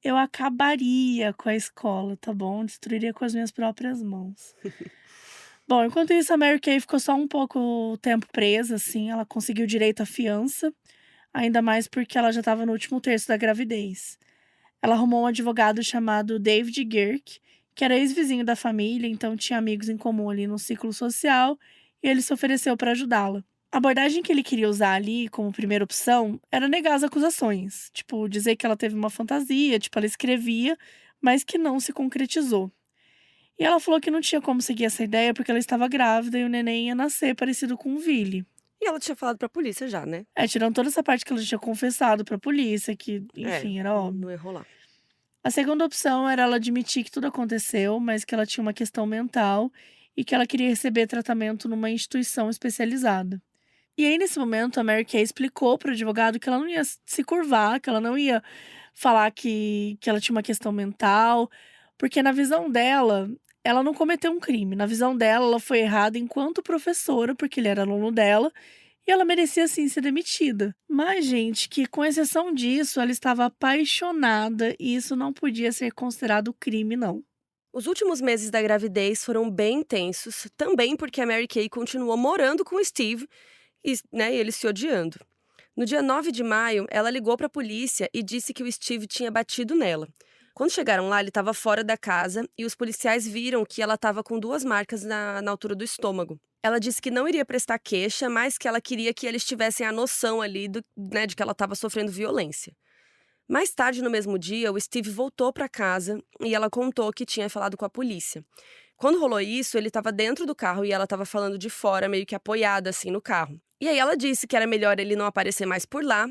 eu acabaria com a escola, tá bom? Destruiria com as minhas próprias mãos. Bom, enquanto isso, a Mary Kay ficou só um pouco tempo presa, assim. Ela conseguiu direito à fiança, ainda mais porque ela já estava no último terço da gravidez. Ela arrumou um advogado chamado David Girk, que era ex-vizinho da família, então tinha amigos em comum ali no ciclo social, e ele se ofereceu para ajudá-la. A abordagem que ele queria usar ali como primeira opção era negar as acusações, tipo, dizer que ela teve uma fantasia, tipo, ela escrevia, mas que não se concretizou. E ela falou que não tinha como seguir essa ideia porque ela estava grávida e o neném ia nascer parecido com o Vili. E ela tinha falado pra polícia já, né? Tirando toda essa parte que ela já tinha confessado pra polícia, que, enfim, era óbvio. Não ia rolar. A segunda opção era ela admitir que tudo aconteceu, mas que ela tinha uma questão mental e que ela queria receber tratamento numa instituição especializada. E aí, nesse momento, a Mary Kay explicou para o advogado que ela não ia se curvar, que ela não ia falar que ela tinha uma questão mental, porque na visão dela, ela não cometeu um crime. Na visão dela, ela foi errada enquanto professora, porque ele era aluno dela, e ela merecia sim ser demitida. Mas, gente, que com exceção disso, ela estava apaixonada e isso não podia ser considerado crime, não. Os últimos meses da gravidez foram bem intensos, também porque a Mary Kay continuou morando com o Steve e, né, eles se odiando. No dia 9 de maio, ela ligou para a polícia e disse que o Steve tinha batido nela. Quando chegaram lá, ele estava fora da casa e os policiais viram que ela estava com 2 marcas na altura do estômago. Ela disse que não iria prestar queixa, mas que ela queria que eles tivessem a noção ali né, de que ela estava sofrendo violência. Mais tarde no mesmo dia, o Steve voltou para casa e ela contou que tinha falado com a polícia. Quando rolou isso, ele estava dentro do carro e ela estava falando de fora, meio que apoiada assim no carro. E aí ela disse que era melhor ele não aparecer mais por lá.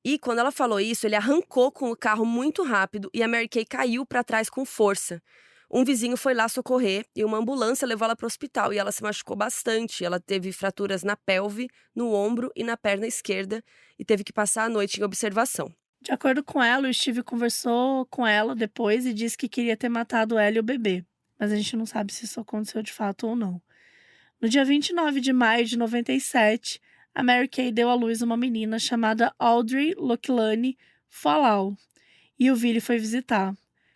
E quando ela falou isso, ele arrancou com o carro muito rápido e a Mary Kay caiu para trás com força. Um vizinho foi lá socorrer e uma ambulância levou ela para o hospital e ela se machucou bastante. Ela teve fraturas na pelve, no ombro e na perna esquerda e teve que passar a noite em observação. De acordo com ela, o Steve conversou com ela depois e disse que queria ter matado ela e o bebê. Mas a gente não sabe se isso aconteceu de fato ou não. No dia 29 de maio de 97, a Mary Kay deu à luz uma menina chamada Audrey Locklane Fallow, e o Vili foi visitar.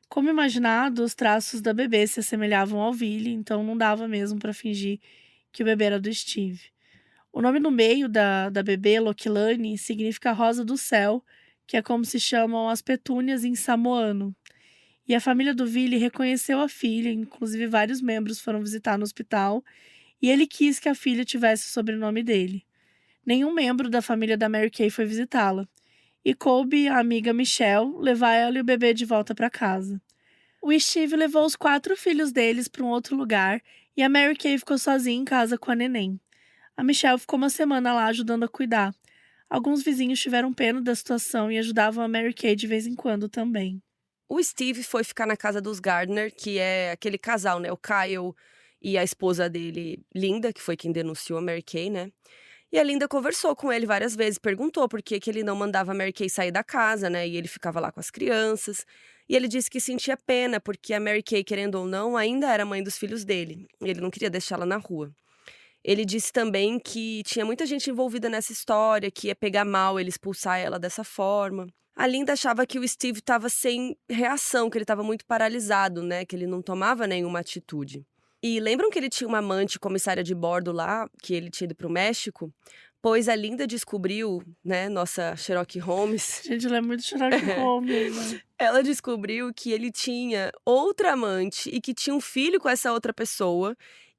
Como imaginado, os traços da bebê se assemelhavam ao Vili, então não dava mesmo para fingir que o bebê era do Steve. O nome no meio da bebê, Locklane, significa rosa do céu, que é como se chamam as petúnias em samoano. E a família do Vili reconheceu a filha, inclusive vários membros foram visitar no hospital, e ele quis que a filha tivesse o sobrenome dele. Nenhum membro da família da Mary Kay foi visitá-la, e coube a amiga Michelle levar ela e o bebê de volta para casa. O Steve levou os 4 filhos deles para um outro lugar, e a Mary Kay ficou sozinha em casa com a neném. A Michelle ficou uma semana lá ajudando a cuidar. Alguns vizinhos tiveram pena da situação e ajudavam a Mary Kay de vez em quando também. O Steve foi ficar na casa dos Gardner, que é aquele casal, né? O Kyle e a esposa dele, Linda, que foi quem denunciou a Mary Kay, né? E a Linda conversou com ele várias vezes, perguntou por que ele não mandava a Mary Kay sair da casa, né? E ele ficava lá com as crianças. E ele disse que sentia pena, porque a Mary Kay, querendo ou não, ainda era mãe dos filhos dele. E ele não queria deixá-la na rua. Ele disse também que tinha muita gente envolvida nessa história, que ia pegar mal ele expulsar ela dessa forma. A Linda achava que o Steve estava sem reação, que ele estava muito paralisado, né? Que ele não tomava nenhuma atitude. E lembram que ele tinha uma amante comissária de bordo lá, que ele tinha ido para o México? depois a Linda descobriu, né, nossa Sherlock Holmes, Gente, ela é muito Sherlock Holmes, né? ela descobriu que ele tinha outra amante e que tinha um filho com essa outra pessoa,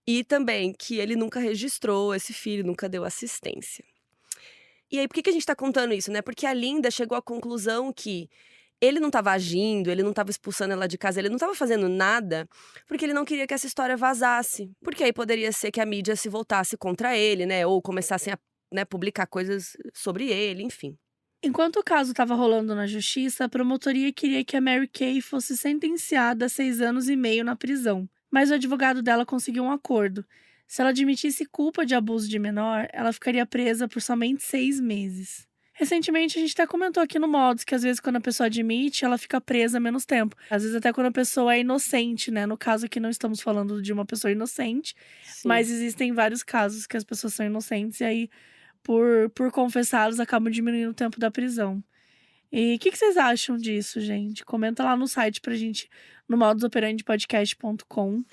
e também que ele nunca registrou esse filho, nunca deu assistência. E aí, por que a gente tá contando isso, né? Porque a Linda chegou à conclusão que ele não estava agindo, ele não estava expulsando ela de casa, ele não estava fazendo nada, porque ele não queria que essa história vazasse. Porque aí poderia ser que a mídia se voltasse contra ele, né? Ou começassem a, né, publicar coisas sobre ele, enfim. Enquanto o caso estava rolando na justiça, a promotoria queria que a Mary Kay fosse sentenciada a 6 anos e meio na prisão. Mas o advogado dela conseguiu um acordo. Se ela admitisse culpa de abuso de menor, ela ficaria presa por somente 6 meses. Recentemente, a gente até comentou aqui no Modos que às vezes quando a pessoa admite, ela fica presa menos tempo. Às vezes até quando a pessoa é inocente, né? No caso aqui não estamos falando de uma pessoa inocente, Sim. mas existem vários casos que as pessoas são inocentes e aí por confessá-los, acabam diminuindo o tempo da prisão. E o que vocês acham disso, gente? Comenta lá no site pra gente, no modusoperandipodcast.com,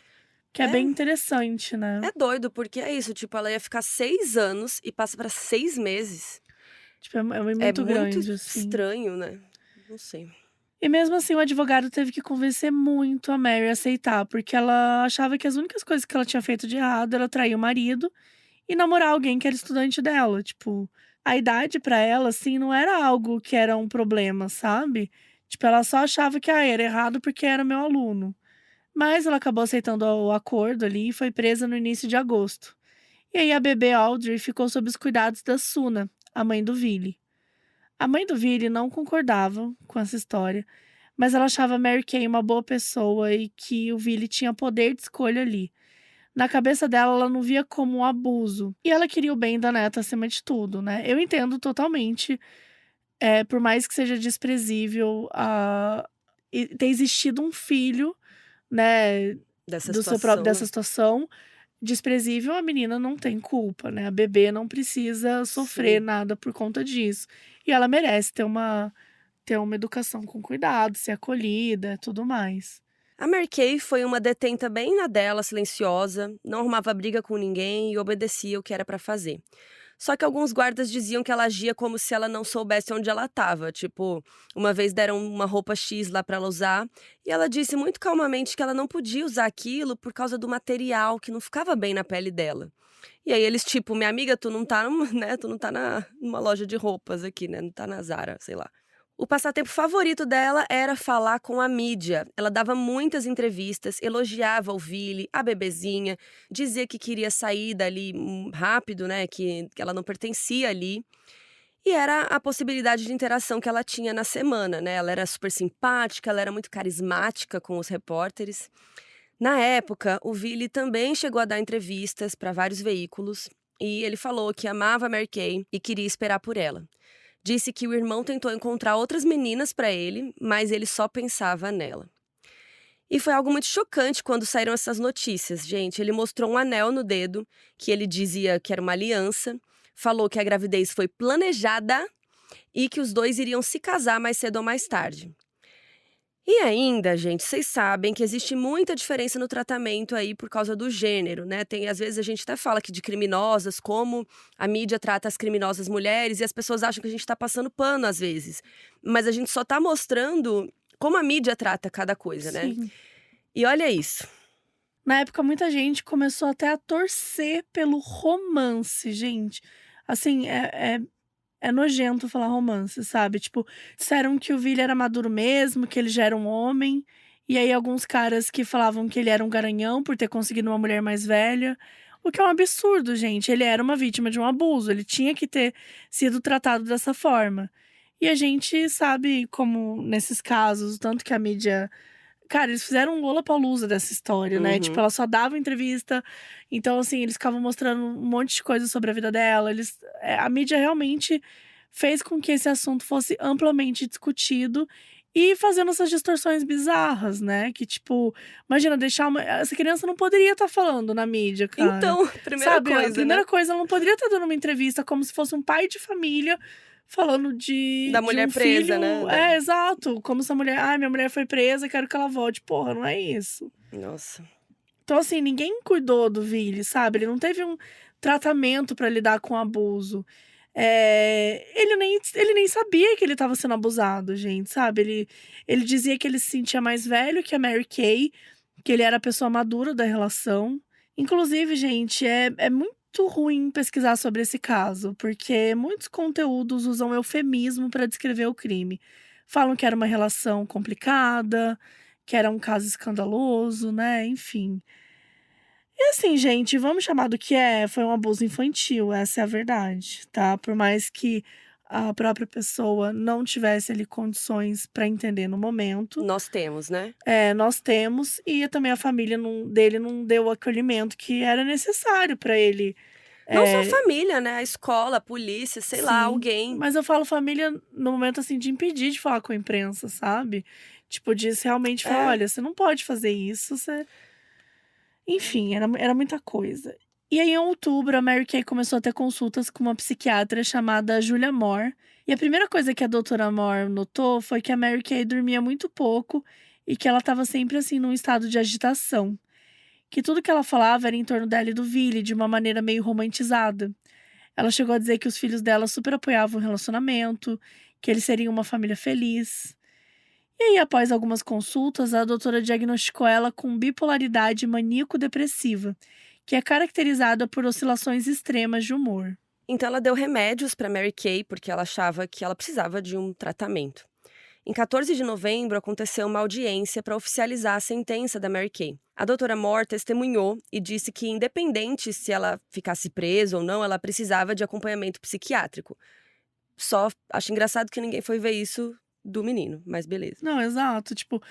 que é bem interessante, né? É doido, porque é isso, tipo, ela ia ficar 6 anos e passa pra 6 meses. Tipo, é muito É muito grande, assim. estranho, né? Não sei. E mesmo assim, o advogado teve que convencer muito a Mary a aceitar, porque ela achava que as únicas coisas que ela tinha feito de errado era trair o marido e namorar alguém que era estudante dela. Tipo, a idade pra ela, assim, não era algo que era um problema, sabe? Tipo, ela só achava que era errado porque era meu aluno. Mas ela acabou aceitando o acordo ali e foi presa no início de agosto. E aí a bebê Audrey ficou sob os cuidados da Suna, a mãe do Billy. A mãe do Billy não concordava com essa história, mas ela achava Mary Kay uma boa pessoa e que o Billy tinha poder de escolha ali. Na cabeça dela, ela não via como um abuso. E ela queria o bem da neta acima de tudo, né? Eu entendo totalmente, por mais que seja desprezível ter existido um filho, né, dessa Né? situação. Desprezível, a menina não tem culpa, né? A bebê não precisa sofrer Sim. nada por conta disso. E ela merece ter uma educação com cuidado, ser acolhida, tudo mais. A Mary Kay foi uma detenta bem na dela, silenciosa, não arrumava briga com ninguém e obedecia o que era pra fazer. Só que alguns guardas diziam que ela agia como se ela não soubesse onde ela estava. Tipo, uma vez deram uma roupa X lá pra ela usar e ela disse muito calmamente que ela não podia usar aquilo por causa do material, que não ficava bem na pele dela. E aí eles, tipo, minha amiga, tu não tá né, tu não tá numa loja de roupas aqui, né? Não tá na Zara, sei lá. O passatempo favorito dela era falar com a mídia. Ela dava muitas entrevistas, elogiava o Billy, a bebezinha, dizia que queria sair dali rápido, né? Que ela não pertencia ali. E era a possibilidade de interação que ela tinha na semana, né? Ela era super simpática, ela era muito carismática com os repórteres. Na época, o Billy também chegou a dar entrevistas para vários veículos e ele falou que amava a Mary Kay e queria esperar por ela. Disse que o irmão tentou encontrar outras meninas para ele, mas ele só pensava nela. E foi algo muito chocante quando saíram essas notícias, gente. Ele mostrou um anel no dedo, que ele dizia que era uma aliança, falou que a gravidez foi planejada e que os dois iriam se casar mais cedo ou mais tarde. E ainda, gente, vocês sabem que existe muita diferença no tratamento aí por causa do gênero, né? Às vezes a gente até fala aqui de criminosas, como a mídia trata as criminosas mulheres e as pessoas acham que a gente tá passando pano às vezes. Mas a gente só tá mostrando como a mídia trata cada coisa, né? Sim. E olha isso. Na época, muita gente começou até a torcer pelo romance, gente. Assim, é nojento falar romance, sabe? Tipo, disseram que o Billy era maduro mesmo, que ele já era um homem. E aí, alguns caras que falavam que ele era um garanhão por ter conseguido uma mulher mais velha. O que é um absurdo, gente. Ele era uma vítima de um abuso. Ele tinha que ter sido tratado dessa forma. E a gente sabe como, nesses casos, tanto que a mídia. Cara, eles fizeram um Lollapalooza dessa história, né? Uhum. Tipo, ela só dava entrevista. Então, assim, eles ficavam mostrando um monte de coisa sobre a vida dela. A mídia realmente fez com que esse assunto fosse amplamente discutido e fazendo essas distorções bizarras, né? Que, tipo, imagina, essa criança não poderia estar falando na mídia, cara. Então, primeira Sabe? coisa, A primeira né? coisa, ela não poderia estar dando uma entrevista como se fosse um pai de família falando Da de mulher um presa, filho. né? Exato. Como se a mulher. Ai, minha mulher foi presa, quero que ela volte. Porra, não é isso. Nossa. Então, assim, ninguém cuidou do Billy, sabe? Ele não teve tratamento para lidar com o abuso. Ele nem sabia que ele estava sendo abusado, gente, sabe? Ele dizia que ele se sentia mais velho que a Mary Kay, que ele era a pessoa madura da relação. Inclusive, gente, é muito ruim pesquisar sobre esse caso, porque muitos conteúdos usam eufemismo para descrever o crime. Falam que era uma relação complicada, que era um caso escandaloso, né? Enfim. E assim, gente, vamos chamar do que é, foi um abuso infantil, essa é a verdade, tá? Por mais que a própria pessoa não tivesse ali condições para entender no momento, Nós temos, né? nós temos, e também a família dele não deu o acolhimento que era necessário para ele. Não só a É, família, né? A escola, a polícia, sei lá, sim, alguém. mas eu falo família no momento assim de impedir de falar com a imprensa, sabe? Tipo, de realmente falar, É. olha, você não pode fazer isso, você. Enfim, era muita coisa. E aí, em outubro, a Mary Kay começou a ter consultas com uma psiquiatra chamada Julia Moore. E a primeira coisa que a doutora Moore notou foi que a Mary Kay dormia muito pouco e que ela estava sempre assim num estado de agitação. Que tudo que ela falava era em torno dela e do Billy, de uma maneira meio romantizada. Ela chegou a dizer que os filhos dela super apoiavam o relacionamento, que eles seriam uma família feliz. E aí, após algumas consultas, a doutora diagnosticou ela com bipolaridade maníaco-depressiva, que é caracterizada por oscilações extremas de humor. Então ela deu remédios para Mary Kay porque ela achava que ela precisava de um tratamento. Em 14 de novembro, aconteceu uma audiência para oficializar a sentença da Mary Kay. A doutora Moore testemunhou e disse que, independente se ela ficasse presa ou não, ela precisava de acompanhamento psiquiátrico. Só acho engraçado que ninguém foi ver isso do menino, mas beleza. Não, exato. Tipo,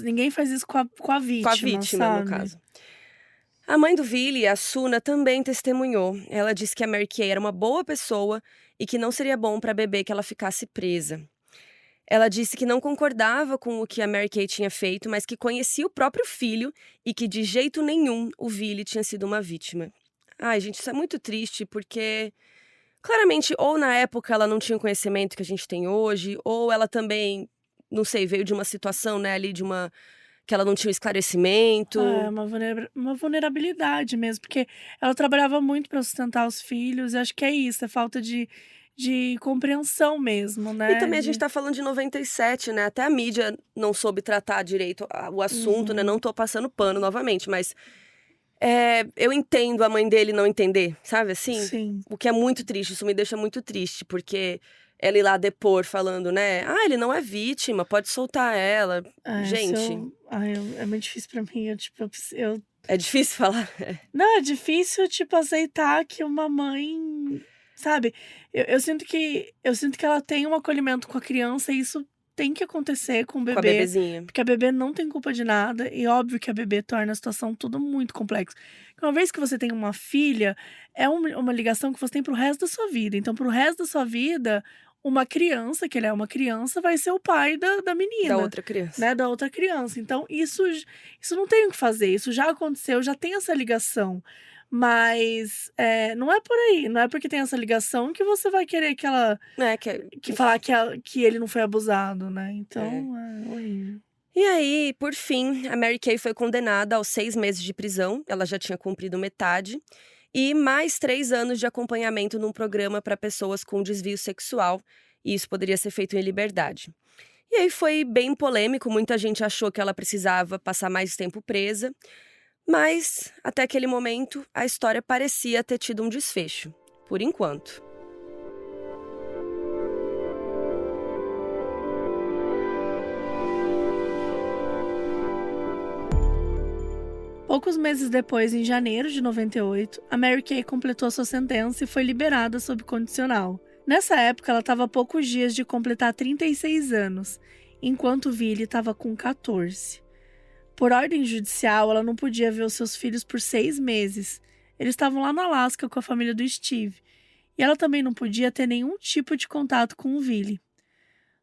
ninguém faz isso com a vítima, Com a vítima, no sabe? caso. A mãe do Billy, a Suna, também testemunhou. Ela disse que a Mary Kay era uma boa pessoa e que não seria bom para a bebê que ela ficasse presa. Ela disse que não concordava com o que a Mary Kay tinha feito, mas que conhecia o próprio filho e que de jeito nenhum o Billy tinha sido uma vítima. Ai, gente, isso é muito triste porque claramente ou na época ela não tinha o conhecimento que a gente tem hoje, ou ela também, não sei, veio de uma situação, né, ali de uma que ela não tinha o esclarecimento. É uma vulnerabilidade mesmo, porque ela trabalhava muito para sustentar os filhos, e acho que é isso, é falta de compreensão mesmo, E né? também a gente tá falando de 97, né? Até a mídia não soube tratar direito o assunto, né? Uhum. Não tô passando pano novamente, mas eu entendo a mãe dele não entender, sabe assim? Sim. O que é muito triste, isso me deixa muito triste, porque ela ir lá depor falando, né? Ah, ele não é vítima, pode soltar ela. Gente, É muito difícil pra mim, é difícil falar. não, é difícil, tipo, aceitar que uma mãe, sabe, eu sinto que ela tem um acolhimento com a criança e isso tem que acontecer com o Com a bebê, bebezinha. porque a bebê não tem culpa de nada e óbvio que a bebê torna a situação tudo muito complexo. Uma vez que você tem uma filha, é uma ligação que você tem pro resto da sua vida, então pro resto da sua vida, uma criança, que ele é uma criança, vai ser o pai da Da menina, outra criança. né, da outra criança. Então isso não tem o que fazer, isso já aconteceu, já tem essa ligação. Mas, não é por aí, não é porque tem essa ligação que você vai querer Né, que falar que ele não foi abusado, né, então é horrível. E aí, por fim, a Mary Kay foi condenada aos 6 meses de prisão, ela já tinha cumprido metade, e mais 3 anos de acompanhamento num programa para pessoas com desvio sexual, e isso poderia ser feito em liberdade. E aí foi bem polêmico, muita gente achou que ela precisava passar mais tempo presa, mas até aquele momento a história parecia ter tido um desfecho, por enquanto. Poucos meses depois, em janeiro de 98, a Mary Kay completou sua sentença e foi liberada sob condicional. Nessa época, ela estava a poucos dias de completar 36 anos, enquanto Billy estava com 14. Por ordem judicial, ela não podia ver os seus filhos por 6 meses. Eles estavam lá no Alasca com a família do Steve. E ela também não podia ter nenhum tipo de contato com o Billy.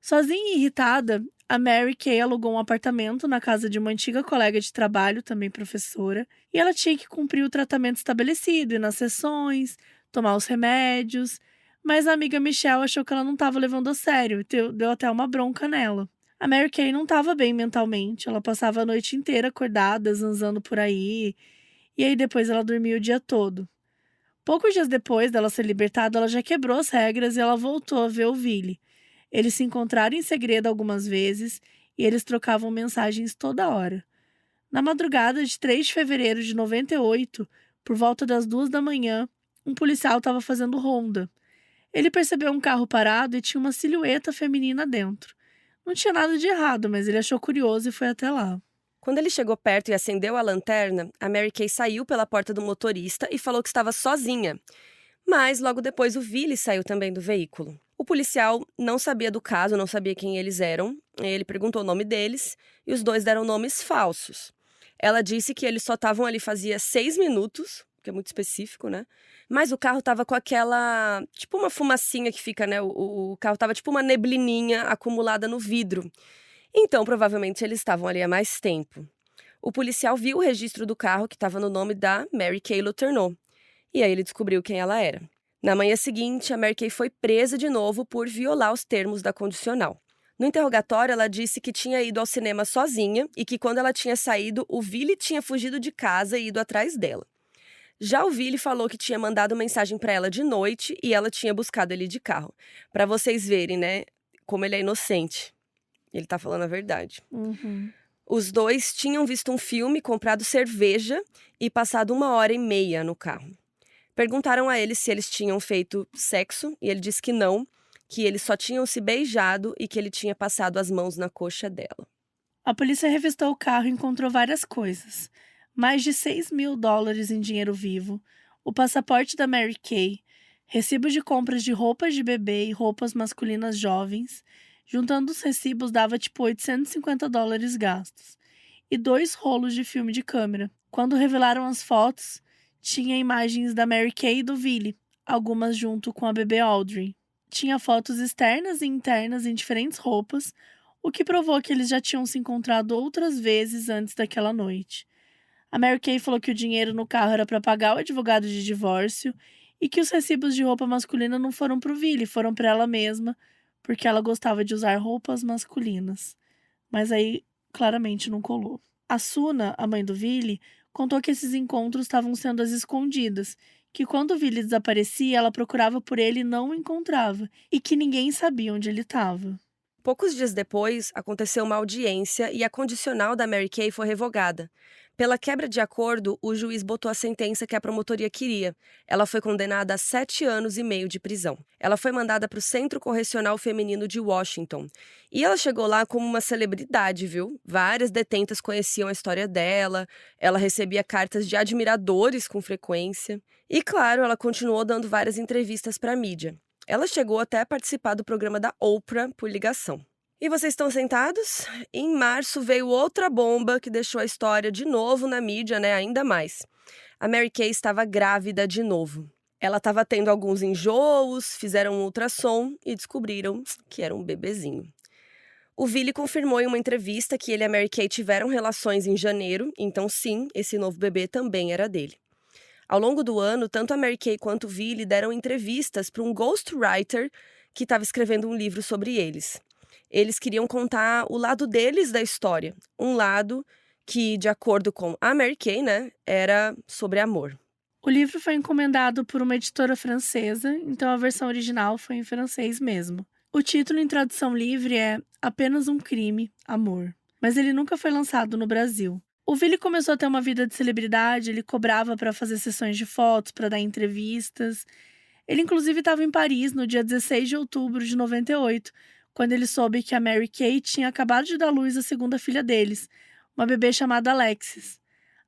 Sozinha e irritada, a Mary Kay alugou um apartamento na casa de uma antiga colega de trabalho, também professora, e ela tinha que cumprir o tratamento estabelecido, ir nas sessões, tomar os remédios, mas a amiga Michelle achou que ela não estava levando a sério e deu até uma bronca nela. A Mary Kay não estava bem mentalmente, ela passava a noite inteira acordada, zanzando por aí, e aí depois ela dormia o dia todo. Poucos dias depois dela ser libertada, ela já quebrou as regras e ela voltou a ver o Billy. Eles se encontraram em segredo algumas vezes e eles trocavam mensagens toda hora. Na madrugada de 3 de fevereiro de 98, por volta das 2 da manhã, um policial estava fazendo ronda. Ele percebeu um carro parado e tinha uma silhueta feminina dentro. Não tinha nada de errado, mas ele achou curioso e foi até lá. Quando ele chegou perto e acendeu a lanterna, a Mary Kay saiu pela porta do motorista e falou que estava sozinha. Mas logo depois o Billy saiu também do veículo. O policial não sabia do caso, não sabia quem eles eram. Ele perguntou o nome deles e os dois deram nomes falsos. Ela disse que eles só estavam ali fazia 6 minutos, que é muito específico, né? Mas o carro tava com aquela, tipo uma fumacinha que fica, né? O carro tava tipo uma neblininha acumulada no vidro. Então, provavelmente, eles estavam ali há mais tempo. O policial viu o registro do carro que estava no nome da Mary Kay Letourneau. E aí ele descobriu quem ela era. Na manhã seguinte, a Mary Kay foi presa de novo por violar os termos da condicional. No interrogatório, ela disse que tinha ido ao cinema sozinha e que quando ela tinha saído, o Billy tinha fugido de casa e ido atrás dela. Já o Billy falou que tinha mandado mensagem para ela de noite e ela tinha buscado ele de carro. Para vocês verem, né, como ele é inocente. Ele tá falando a verdade. Uhum. Os dois tinham visto um filme, comprado cerveja e passado 1h30 no carro. Perguntaram a ele se eles tinham feito sexo e ele disse que não, que eles só tinham se beijado e que ele tinha passado as mãos na coxa dela. A polícia revistou o carro e encontrou várias coisas. Mais de US$ 6.000 em dinheiro vivo, o passaporte da Mary Kay, recibos de compras de roupas de bebê e roupas masculinas jovens. Juntando os recibos dava tipo US$ 850 gastos. E 2 rolos de filme de câmera. Quando revelaram as fotos, tinha imagens da Mary Kay e do Billy, algumas junto com a bebê Audrey. Tinha fotos externas e internas em diferentes roupas, o que provou que eles já tinham se encontrado outras vezes antes daquela noite. A Mary Kay falou que o dinheiro no carro era para pagar o advogado de divórcio e que os recibos de roupa masculina não foram para o Billy, foram para ela mesma, porque ela gostava de usar roupas masculinas. Mas aí, claramente, não colou. A Suna, a mãe do Billy, contou que esses encontros estavam sendo às escondidas, que quando o Billy desaparecia, ela procurava por ele e não o encontrava, e que ninguém sabia onde ele estava. Poucos dias depois, aconteceu uma audiência e a condicional da Mary Kay foi revogada. Pela quebra de acordo, o juiz botou a sentença que a promotoria queria. Ela foi condenada a 7 anos e meio de prisão. Ela foi mandada para o Centro Correcional Feminino de Washington. E ela chegou lá como uma celebridade, viu? Várias detentas conheciam a história dela, ela recebia cartas de admiradores com frequência. E, claro, ela continuou dando várias entrevistas para a mídia. Ela chegou até a participar do programa da Oprah por ligação. E vocês estão sentados? Em março veio outra bomba que deixou a história de novo na mídia, né? Ainda mais. A Mary Kay estava grávida de novo. Ela estava tendo alguns enjoos, fizeram um ultrassom e descobriram que era um bebezinho. O Billy confirmou em uma entrevista que ele e a Mary Kay tiveram relações em janeiro, então sim, esse novo bebê também era dele. Ao longo do ano, tanto a Mary Kay quanto o Billy deram entrevistas para um ghostwriter que estava escrevendo um livro sobre eles. Eles queriam contar o lado deles da história. Um lado que, de acordo com a Mary Kay, né, era sobre amor. O livro foi encomendado por uma editora francesa, então a versão original foi em francês mesmo. O título em tradução livre é Apenas um Crime, Amor, mas ele nunca foi lançado no Brasil. O Billy começou a ter uma vida de celebridade, ele cobrava para fazer sessões de fotos, para dar entrevistas. Ele inclusive estava em Paris no dia 16 de outubro de 98, quando ele soube que a Mary Kay tinha acabado de dar à luz a segunda filha deles, uma bebê chamada Alexis.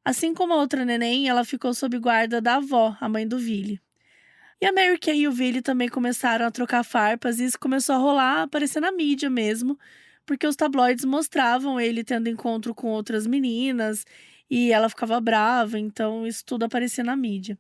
Assim como a outra neném, ela ficou sob guarda da avó, a mãe do Billy. E a Mary Kay e o Billy também começaram a trocar farpas e isso começou a rolar, aparecer na mídia mesmo, porque os tabloides mostravam ele tendo encontro com outras meninas e ela ficava brava, então isso tudo aparecia na mídia.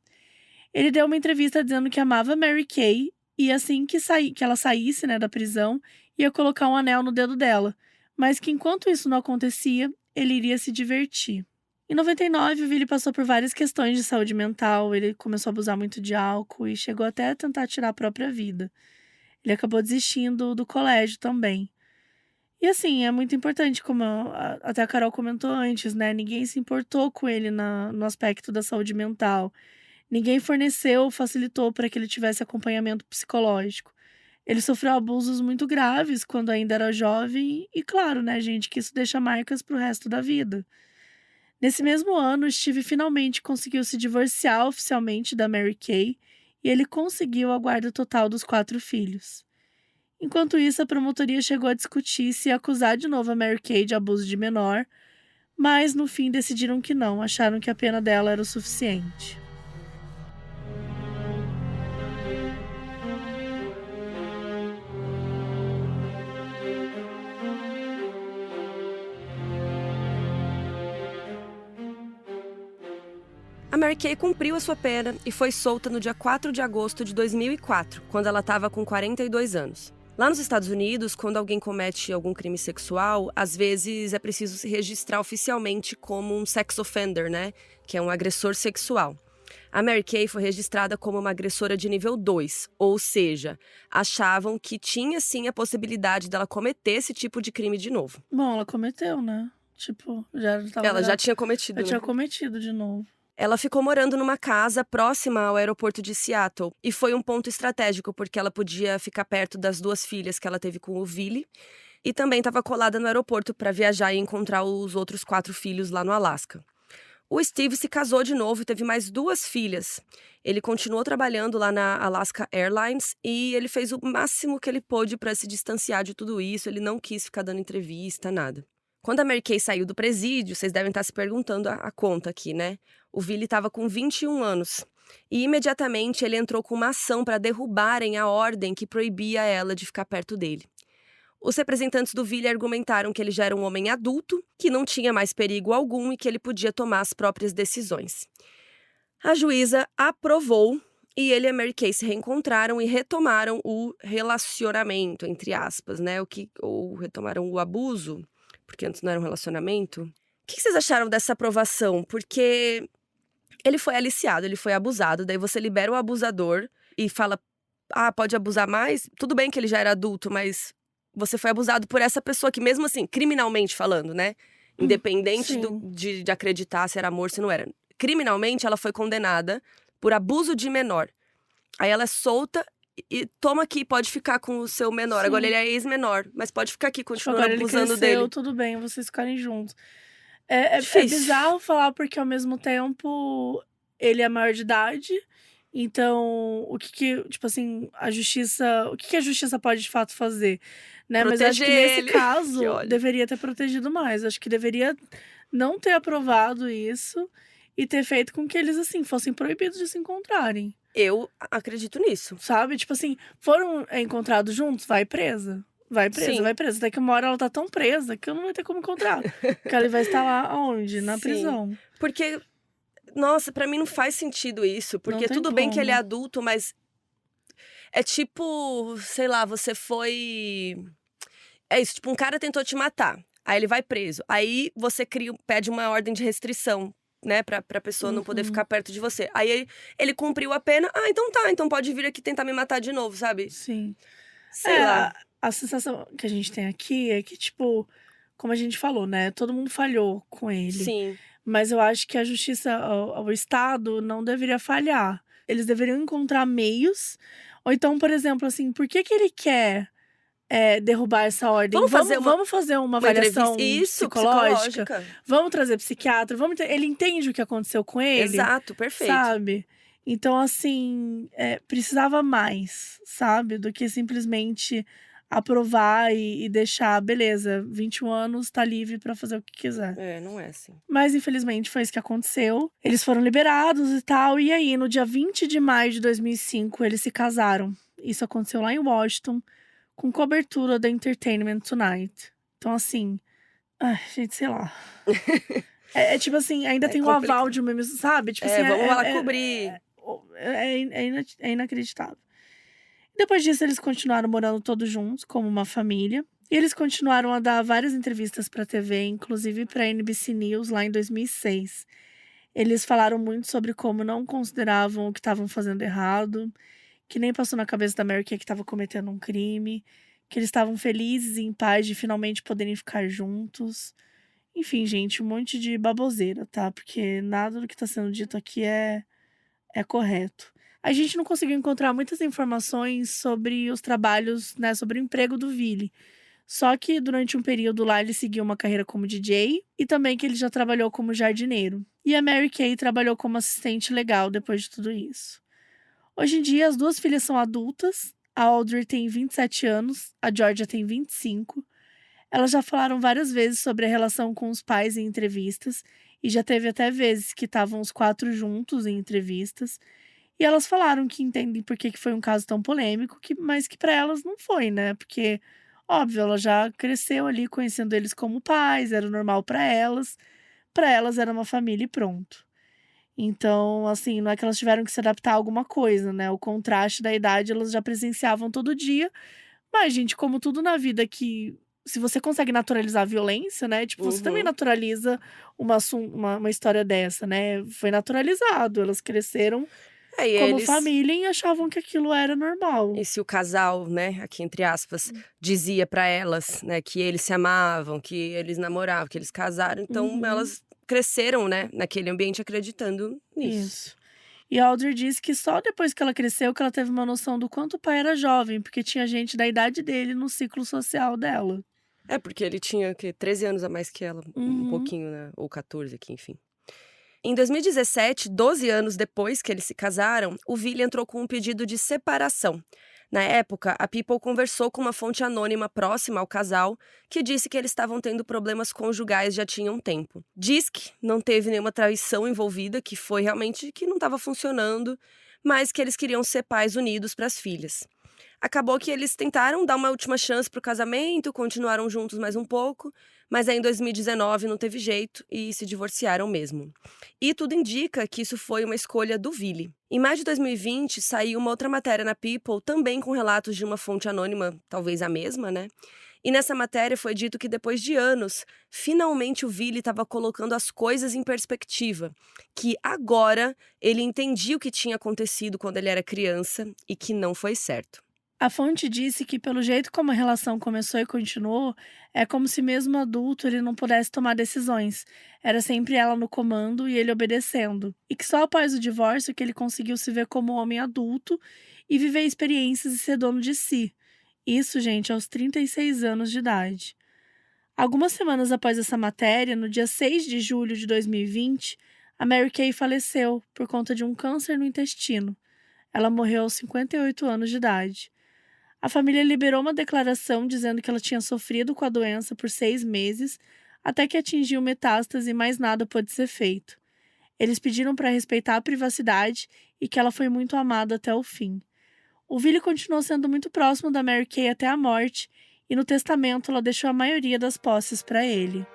Ele deu uma entrevista dizendo que amava a Mary Kay e assim que ela saísse, né, da prisão, ia colocar um anel no dedo dela, mas que enquanto isso não acontecia, ele iria se divertir. Em 99, o Billy passou por várias questões de saúde mental, ele começou a abusar muito de álcool e chegou até a tentar tirar a própria vida. Ele acabou desistindo do colégio também. E assim, é muito importante, como até a Carol comentou antes, né? Ninguém se importou com ele no aspecto da saúde mental. Ninguém forneceu ou facilitou para que ele tivesse acompanhamento psicológico. Ele sofreu abusos muito graves quando ainda era jovem e, claro, né, gente, que isso deixa marcas para o resto da vida. Nesse mesmo ano, Steve finalmente conseguiu se divorciar oficialmente da Mary Kay e ele conseguiu a guarda total dos 4 filhos. Enquanto isso, a promotoria chegou a discutir se ia acusar de novo a Mary Kay de abuso de menor, mas no fim decidiram que não, acharam que a pena dela era o suficiente. A Mary Kay cumpriu a sua pena e foi solta no dia 4 de agosto de 2004, quando ela estava com 42 anos. Lá nos Estados Unidos, quando alguém comete algum crime sexual, às vezes é preciso se registrar oficialmente como um sex offender, né? Que é um agressor sexual. A Mary Kay foi registrada como uma agressora de nível 2, ou seja, achavam que tinha sim a possibilidade dela cometer esse tipo de crime de novo. Bom, ela cometeu, né? Tipo, Ela já tinha cometido, já tinha né? cometido de novo. Ela ficou morando numa casa próxima ao aeroporto de Seattle e foi um ponto estratégico porque ela podia ficar perto das 2 filhas que ela teve com o Willie e também estava colada no aeroporto para viajar e encontrar os outros 4 filhos lá no Alasca. O Steve se casou de novo e teve mais 2 filhas. Ele continuou trabalhando lá na Alaska Airlines e ele fez o máximo que ele pôde para se distanciar de tudo isso. Ele não quis ficar dando entrevista, nada. Quando a Mary Kay saiu do presídio, vocês devem estar se perguntando a conta aqui, né? O Willie estava com 21 anos. E imediatamente ele entrou com uma ação para derrubarem a ordem que proibia ela de ficar perto dele. Os representantes do Willie argumentaram que ele já era um homem adulto, que não tinha mais perigo algum e que ele podia tomar as próprias decisões. A juíza aprovou e ele e a Mary Kay se reencontraram e retomaram o relacionamento, entre aspas, né? Ou retomaram o abuso, porque antes não era um relacionamento. O que vocês acharam dessa aprovação? Porque ele foi aliciado, ele foi abusado, daí você libera o abusador e fala, pode abusar mais? Tudo bem que ele já era adulto, mas você foi abusado por essa pessoa que, mesmo assim, criminalmente falando, né? Independente de acreditar se era amor, se não era. Criminalmente, ela foi condenada por abuso de menor. Aí ela é solta e toma aqui, pode ficar com o seu menor. Sim. Agora ele é ex-menor, mas pode ficar aqui, continuando Agora ele abusando cresceu, dele. tudo bem, vocês ficarem juntos. É Difícil. bizarro falar porque, ao mesmo tempo, ele é maior de idade. Então, o que tipo assim, a justiça... O que a justiça pode, de fato, fazer? Né? Mas eu acho que Proteger nesse ele. caso, Que ódio. deveria ter protegido mais. Acho que deveria não ter aprovado isso e ter feito com que eles, assim, fossem proibidos de se encontrarem. Eu acredito nisso. Sabe? Tipo assim, foram encontrados juntos, vai presa. Vai presa, Sim. vai presa. Até que uma hora ela tá tão presa que eu não vai ter como encontrar. Porque ela vai estar lá aonde? Na Sim. prisão. Porque, nossa, pra mim não faz sentido isso. Porque tem tudo bem que ele é como. adulto, mas é tipo, sei lá, você foi... É isso, tipo, um cara tentou te matar. Aí ele vai preso. Aí você pede uma ordem de restrição, né? Pra pessoa não poder ficar perto de você. Aí ele cumpriu a pena. Então tá, então pode vir aqui tentar me matar de novo, sabe? Sim. Sei lá. A sensação que a gente tem aqui é que, tipo, como a gente falou, né? Todo mundo falhou com ele. Sim. Mas eu acho que a justiça, o Estado, não deveria falhar. Eles deveriam encontrar meios. Ou então, por exemplo, assim, por que ele quer derrubar essa ordem? Vamos fazer uma avaliação psicológica? Vamos trazer psiquiatra? Ele entende o que aconteceu com ele? Exato, perfeito. Sabe? Então, assim, precisava mais, sabe? Do que simplesmente aprovar e deixar, beleza, 21 anos, tá livre pra fazer o que quiser. Não é assim. Mas, infelizmente, foi isso que aconteceu. Eles foram liberados e tal. E aí, no dia 20 de maio de 2005, eles se casaram. Isso aconteceu lá em Washington, com cobertura da Entertainment Tonight. Então, assim... Ai, gente, sei lá. Tipo assim, ainda tem o aval de uma... Sabe? Tipo assim, vamos lá cobrir. É inacreditável. Depois disso, eles continuaram morando todos juntos, como uma família. E eles continuaram a dar várias entrevistas pra TV, inclusive pra NBC News, lá em 2006. Eles falaram muito sobre como não consideravam o que estavam fazendo errado, que nem passou na cabeça da Mary Kay que estava cometendo um crime, que eles estavam felizes e em paz de finalmente poderem ficar juntos. Enfim, gente, um monte de baboseira, tá? Porque nada do que tá sendo dito aqui é É correto. A gente não conseguiu encontrar muitas informações sobre os trabalhos, né, sobre o emprego do Vili. Só que durante um período lá ele seguiu uma carreira como DJ e também que ele já trabalhou como jardineiro. E a Mary Kay trabalhou como assistente legal depois de tudo isso. Hoje em dia as duas filhas são adultas, a Audrey tem 27 anos, a Georgia tem 25. Elas já falaram várias vezes sobre a relação com os pais em entrevistas, e já teve até vezes que estavam os quatro juntos em entrevistas. E elas falaram que entendem por que foi um caso tão polêmico, mas que para elas não foi, né? Porque, óbvio, ela já cresceu ali conhecendo eles como pais, era normal para elas era uma família e pronto. Então, assim, não é que elas tiveram que se adaptar a alguma coisa, né? O contraste da idade elas já presenciavam todo dia. Mas, gente, como tudo na vida que se você consegue naturalizar a violência, né, tipo, você também Uhum. naturaliza uma história dessa, né, foi naturalizado, elas cresceram É, e como eles família e achavam que aquilo era normal. e se o casal, né, aqui entre aspas, dizia pra elas, né, que eles se amavam, que eles namoravam, que eles casaram, então Uhum, elas cresceram, né, naquele ambiente acreditando nisso. isso. E a Audrey disse que só depois que ela cresceu que ela teve uma noção do quanto o pai era jovem, porque tinha gente da idade dele no ciclo social dela. É, porque ele tinha, o quê? 13 anos a mais que ela, um Uhum. pouquinho, né, ou 14 aqui, enfim. Em 2017, 12 anos depois que eles se casaram, o Vili entrou com um pedido de separação. Na época, a People conversou com uma fonte anônima próxima ao casal, que disse que eles estavam tendo problemas conjugais já tinha um tempo. Diz que não teve nenhuma traição envolvida, que foi realmente que não estava funcionando, mas que eles queriam ser pais unidos para as filhas. Acabou que eles tentaram dar uma última chance para o casamento, continuaram juntos mais um pouco, mas aí em 2019 não teve jeito e se divorciaram mesmo. E tudo indica que isso foi uma escolha do Vili. Em maio de 2020, saiu uma outra matéria na People, também com relatos de uma fonte anônima, talvez a mesma, né? E nessa matéria foi dito que depois de anos, finalmente o Vili estava colocando as coisas em perspectiva, que agora ele entendia o que tinha acontecido quando ele era criança e que não foi certo. A fonte disse que, pelo jeito como a relação começou e continuou, é como se mesmo adulto ele não pudesse tomar decisões. Era sempre ela no comando e ele obedecendo. E que só após o divórcio que ele conseguiu se ver como homem adulto e viver experiências e ser dono de si. Isso, gente, aos 36 anos de idade. Algumas semanas após essa matéria, no dia 6 de julho de 2020, a Mary Kay faleceu por conta de um câncer no intestino. Ela morreu aos 58 anos de idade. A família liberou uma declaração dizendo que ela tinha sofrido com a doença por 6 meses, até que atingiu metástase e mais nada pôde ser feito. Eles pediram para respeitar a privacidade e que ela foi muito amada até o fim. O Vili continuou sendo muito próximo da Mary Kay até a morte, e no testamento ela deixou a maioria das posses para ele.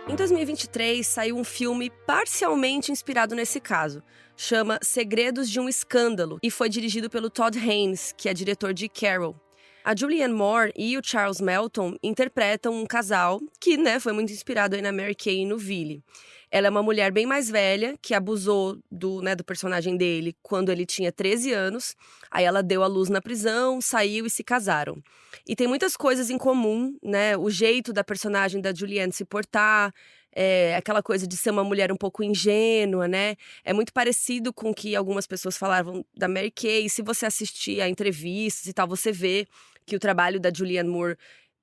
Em 2023, saiu um filme parcialmente inspirado nesse caso. Chama Segredos de um Escândalo e foi dirigido pelo Todd Haynes, que é diretor de Carol. A Julianne Moore e o Charles Melton interpretam um casal que, né, foi muito inspirado aí na Mary Kay e no Vili. Ela é uma mulher bem mais velha, que abusou do personagem dele quando ele tinha 13 anos. Aí ela deu à luz na prisão, saiu e se casaram. E tem muitas coisas em comum, né? O jeito da personagem da Julianne se portar, aquela coisa de ser uma mulher um pouco ingênua, né? É muito parecido com o que algumas pessoas falavam da Mary Kay. Se você assistir a entrevistas e tal, você vê que o trabalho da Julianne Moore,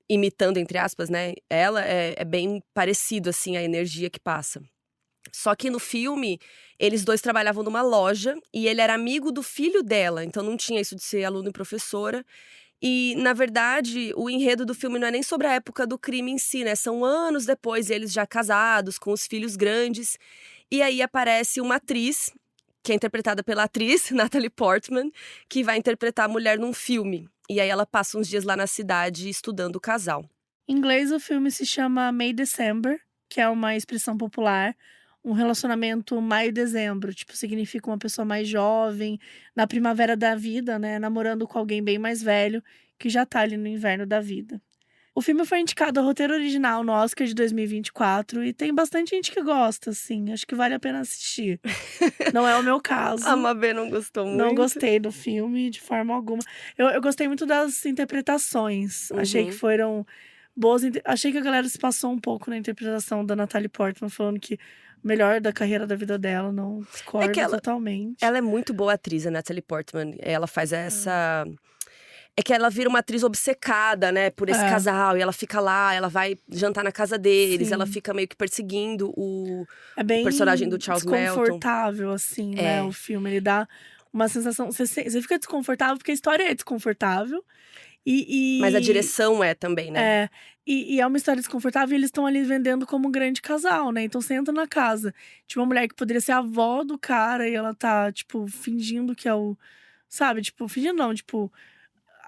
imitando, entre aspas, né? Ela é bem parecido, assim, a energia que passa. Só que no filme, eles dois trabalhavam numa loja e ele era amigo do filho dela, então não tinha isso de ser aluno e professora. E, na verdade, o enredo do filme não é nem sobre a época do crime em si, né? São anos depois, eles já casados, com os filhos grandes. E aí aparece uma atriz, que é interpretada pela atriz Natalie Portman, que vai interpretar a mulher num filme. E aí ela passa uns dias lá na cidade estudando o casal. Em inglês, o filme se chama May December, que é uma expressão popular, um relacionamento maio-dezembro, tipo, significa uma pessoa mais jovem, na primavera da vida, né, namorando com alguém bem mais velho, que já tá ali no inverno da vida. O filme foi indicado ao roteiro original no Oscar de 2024 e tem bastante gente que gosta, assim. Acho que vale a pena assistir. Não é o meu caso. A Mabê não gostou muito. Não gostei do filme de forma alguma. Eu gostei muito das interpretações. Achei que foram boas. Achei que a galera se passou um pouco na interpretação da Natalie Portman, falando que o melhor da carreira da vida dela. Não discordo totalmente. Ela é muito boa atriz, a Natalie Portman. Ela faz essa... É que ela vira uma atriz obcecada, né, por esse casal. E ela fica lá, ela vai jantar na casa deles. Ela fica meio que perseguindo o personagem do Charles Melton. É bem desconfortável, assim, né, o filme. Ele dá uma sensação... Você fica desconfortável porque a história é desconfortável. Mas a direção é também, né? E é uma história desconfortável e eles estão ali vendendo como um grande casal, né? Então você entra na casa de uma mulher que poderia ser a avó do cara e ela tá, tipo, fingindo que é o... Sabe? Tipo, fingindo não, tipo...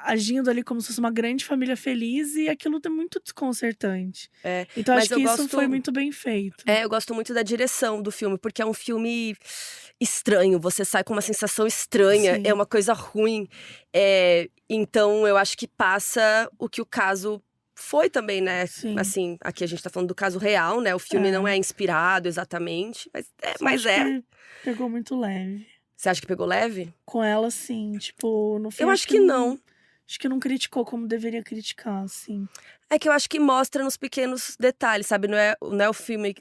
agindo ali como se fosse uma grande família feliz e aquilo é muito desconcertante. Então acho que isso foi muito bem feito. Eu gosto muito da direção do filme, porque é um filme estranho, você sai com uma sensação estranha, é uma coisa ruim. Então eu acho que passa o que o caso foi também, né? Assim, aqui a gente tá falando do caso real, né? O filme não é inspirado exatamente, mas é. Pegou muito leve. Você acha que pegou leve? Com ela, sim. Tipo, no filme. Eu acho que não. Acho que não criticou como deveria criticar, assim. É que eu acho que mostra nos pequenos detalhes, sabe? Não é um filme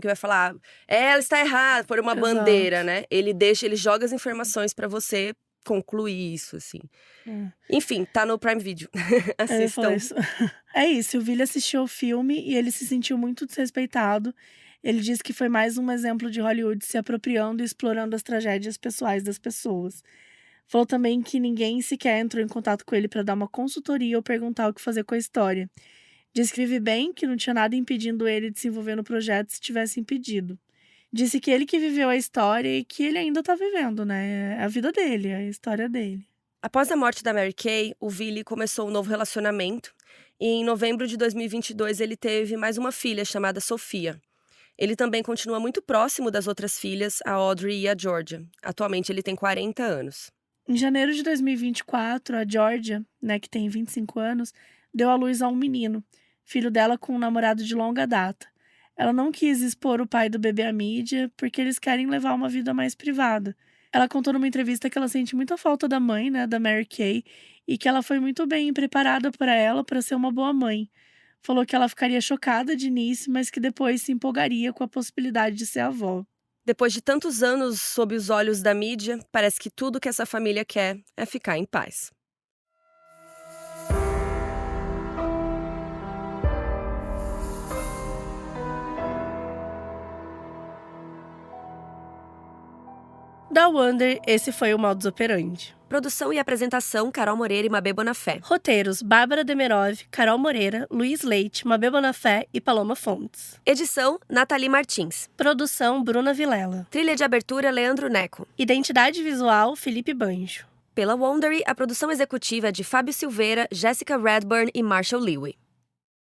que vai falar, ela está errada, por uma bandeira, né? Ele joga as informações pra você concluir isso, assim. Enfim, tá no Prime Video. Assistam. É isso, o Vili assistiu o filme e ele se sentiu muito desrespeitado. Ele disse que foi mais um exemplo de Hollywood se apropriando e explorando as tragédias pessoais das pessoas. Falou também que ninguém sequer entrou em contato com ele para dar uma consultoria ou perguntar o que fazer com a história. Disse que vive bem, que não tinha nada impedindo ele de se envolver no projeto se tivesse impedido. Disse que ele que viveu a história e que ele ainda tá vivendo, né? É a vida dele, é a história dele. Após a morte da Mary Kay, o Vili começou um novo relacionamento. E em novembro de 2022 ele teve mais uma filha chamada Sofia. Ele também continua muito próximo das outras filhas, a Audrey e a Georgia. Atualmente ele tem 40 anos. Em janeiro de 2024, a Georgia, né, que tem 25 anos, deu à luz a um menino, filho dela com um namorado de longa data. Ela não quis expor o pai do bebê à mídia, porque eles querem levar uma vida mais privada. Ela contou numa entrevista que ela sente muita falta da mãe, né, da Mary Kay, e que ela foi muito bem preparada para ela para ser uma boa mãe. Falou que ela ficaria chocada de início, mas que depois se empolgaria com a possibilidade de ser avó. Depois de tantos anos sob os olhos da mídia, parece que tudo que essa família quer é ficar em paz. Da Wonder, esse foi o Modus Operandi. Produção e apresentação, Carol Moreira e Mabê Bonafé. Roteiros, Bárbara Demerov, Carol Moreira, Luiz Leite, Mabê Bonafé e Paloma Fontes. Edição, Nathalie Martins. Produção, Bruna Vilela. Trilha de abertura, Leandro Neco. Identidade visual, Felipe Banjo. Pela Wondery, a produção executiva é de Fábio Silveira, Jessica Redburn e Marshall Lewy.